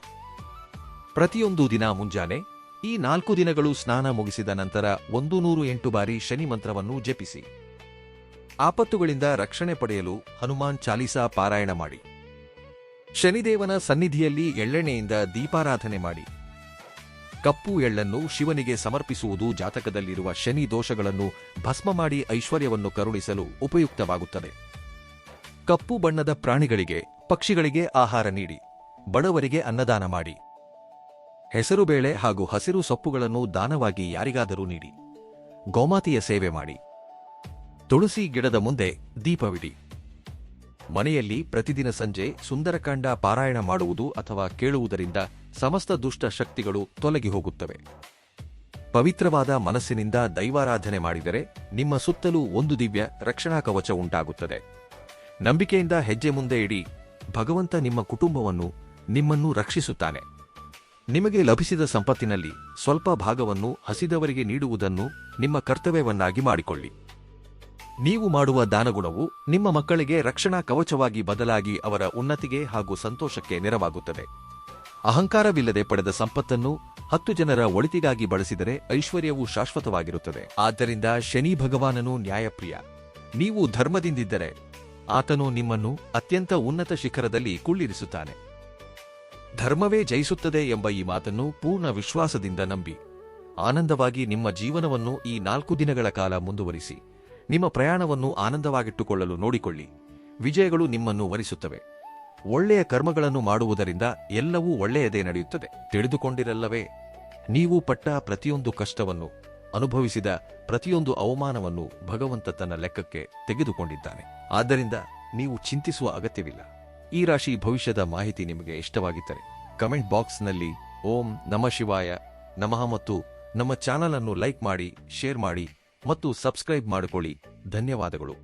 ಪ್ರತಿಯೊಂದು ದಿನ ಮುಂಜಾನೆ ಈ 4 ದಿನಗಳು ಸ್ನಾನ ಮುಗಿಸಿದ ನಂತರ 108 ಬಾರಿ ಶನಿ ಮಂತ್ರವನ್ನು ಜಪಿಸಿ. ಆಪತ್ತುಗಳಿಂದ ರಕ್ಷಣೆ ಪಡೆಯಲು ಹನುಮಾನ್ ಚಾಲೀಸಾ ಪಾರಾಯಣ ಮಾಡಿ. ಶನಿದೇವನ ಸನ್ನಿಧಿಯಲ್ಲಿ ಎಳ್ಳೆಣ್ಣೆಯಿಂದ ದೀಪಾರಾಧನೆ ಮಾಡಿ. ಕಪ್ಪು ಎಳ್ಳನ್ನು ಶಿವನಿಗೆ ಸಮರ್ಪಿಸುವುದು ಜಾತಕದಲ್ಲಿರುವ ಶನಿ ದೋಷಗಳನ್ನು ಭಸ್ಮ ಮಾಡಿ ಐಶ್ವರ್ಯವನ್ನು ಕರುಣಿಸಲು ಉಪಯುಕ್ತವಾಗುತ್ತದೆ. ಕಪ್ಪು ಬಣ್ಣದ ಪ್ರಾಣಿಗಳಿಗೆ, ಪಕ್ಷಿಗಳಿಗೆ ಆಹಾರ ನೀಡಿ. ಬಡವರಿಗೆ ಅನ್ನದಾನ ಮಾಡಿ. ಹೆಸರುಬೇಳೆ ಹಾಗೂ ಹಸಿರು ಸೊಪ್ಪುಗಳನ್ನು ದಾನವಾಗಿ ಯಾರಿಗಾದರೂ ನೀಡಿ. ಗೋಮಾತೆಯ ಸೇವೆ ಮಾಡಿ. ತುಳಸಿ ಗಿಡದ ಮುಂದೆ ದೀಪವಿಡಿ. ಮನೆಯಲ್ಲಿ ಪ್ರತಿದಿನ ಸಂಜೆ ಸುಂದರಕಾಂಡ ಪಾರಾಯಣ ಮಾಡುವುದು ಅಥವಾ ಕೇಳುವುದರಿಂದ ಸಮಸ್ತ ದುಷ್ಟ ಶಕ್ತಿಗಳು ತೊಲಗಿ ಹೋಗುತ್ತವೆ. ಪವಿತ್ರವಾದ ಮನಸ್ಸಿನಿಂದ ದೈವಾರಾಧನೆ ಮಾಡಿದರೆ ನಿಮ್ಮ ಸುತ್ತಲೂ ಒಂದು ದಿವ್ಯ ರಕ್ಷಣಾ ಕವಚ ಉಂಟಾಗುತ್ತದೆ. ನಂಬಿಕೆಯಿಂದ ಹೆಜ್ಜೆ ಮುಂದೆ ಇಡಿ. ಭಗವಂತ ನಿಮ್ಮ ಕುಟುಂಬವನ್ನು, ನಿಮ್ಮನ್ನು ರಕ್ಷಿಸುತ್ತಾನೆ. ನಿಮಗೆ ಲಭಿಸಿದ ಸಂಪತ್ತಿನಲ್ಲಿ ಸ್ವಲ್ಪ ಭಾಗವನ್ನು ಹಸಿದವರಿಗೆ ನೀಡುವುದನ್ನು ನಿಮ್ಮ ಕರ್ತವ್ಯವನ್ನಾಗಿ ಮಾಡಿಕೊಳ್ಳಿ. ನೀವು ಮಾಡುವ ದಾನಗುಣವು ನಿಮ್ಮ ಮಕ್ಕಳಿಗೆ ರಕ್ಷಣಾ ಕವಚವಾಗಿ ಬದಲಾಗಿ ಅವರ ಉನ್ನತಿಗೆ ಹಾಗೂ ಸಂತೋಷಕ್ಕೆ ನೆರವಾಗುತ್ತದೆ. ಅಹಂಕಾರವಿಲ್ಲದೆ ಪಡೆದ ಸಂಪತ್ತನ್ನು 10 ಜನರ ಒಳಿತಿಗಾಗಿ ಬಳಸಿದರೆ ಐಶ್ವರ್ಯವು ಶಾಶ್ವತವಾಗಿರುತ್ತದೆ. ಆದ್ದರಿಂದ ಶನಿ ಭಗವಾನನು ನ್ಯಾಯಪ್ರಿಯ. ನೀವು ಧರ್ಮದಿಂದಿದ್ದರೆ ಆತನು ನಿಮ್ಮನ್ನು ಅತ್ಯಂತ ಉನ್ನತ ಶಿಖರದಲ್ಲಿ ಕುಳ್ಳಿರಿಸುತ್ತಾನೆ. ಧರ್ಮವೇ ಜಯಿಸುತ್ತದೆ ಎಂಬ ಈ ಮಾತನ್ನು ಪೂರ್ಣ ವಿಶ್ವಾಸದಿಂದ ನಂಬಿ ಆನಂದವಾಗಿ ನಿಮ್ಮ ಜೀವನವನ್ನು ಈ 4 ದಿನಗಳ ಕಾಲ ಮುಂದುವರಿಸಿ. ನಿಮ್ಮ ಪ್ರಯಾಣವನ್ನು ಆನಂದವಾಗಿಟ್ಟುಕೊಳ್ಳಲು ನೋಡಿಕೊಳ್ಳಿ. ವಿಜಯಗಳು ನಿಮ್ಮನ್ನು ವರಿಸುತ್ತವೆ. ಒಳ್ಳೆಯ ಕರ್ಮಗಳನ್ನು ಮಾಡುವುದರಿಂದ ಎಲ್ಲವೂ ಒಳ್ಳೆಯದೇ ನಡೆಯುತ್ತದೆ. ತಿಳಿದುಕೊಂಡಿರಲ್ಲವೇ? ನೀವು ಪಟ್ಟ ಪ್ರತಿಯೊಂದು ಕಷ್ಟವನ್ನು, ಅನುಭವಿಸಿದ ಪ್ರತಿಯೊಂದು ಅವಮಾನವನ್ನು ಭಗವಂತ ತನ್ನ ಲೆಕ್ಕಕ್ಕೆ ತೆಗೆದುಕೊಂಡಿದ್ದಾನೆ. ಆದ್ದರಿಂದ ನೀವು ಚಿಂತಿಸುವ ಅಗತ್ಯವಿಲ್ಲ. ಈ ರಾಶಿ ಭವಿಷ್ಯದ ಮಾಹಿತಿ ನಿಮಗೆ ಇಷ್ಟವಾಗಿದ್ದರೆ ಕಮೆಂಟ್ ಬಾಕ್ಸ್ನಲ್ಲಿ ಓಂ ನಮಃ ಶಿವಾಯ ನಮಃ ಮತ್ತು ನಮ್ಮ ಚಾನಲ್ ಅನ್ನು ಲೈಕ್ ಮಾಡಿ, ಶೇರ್ ಮಾಡಿ ಮತ್ತು ಸಬ್ಸ್ಕ್ರೈಬ್ ಮಾಡಿಕೊಳ್ಳಿ. ಧನ್ಯವಾದಗಳು.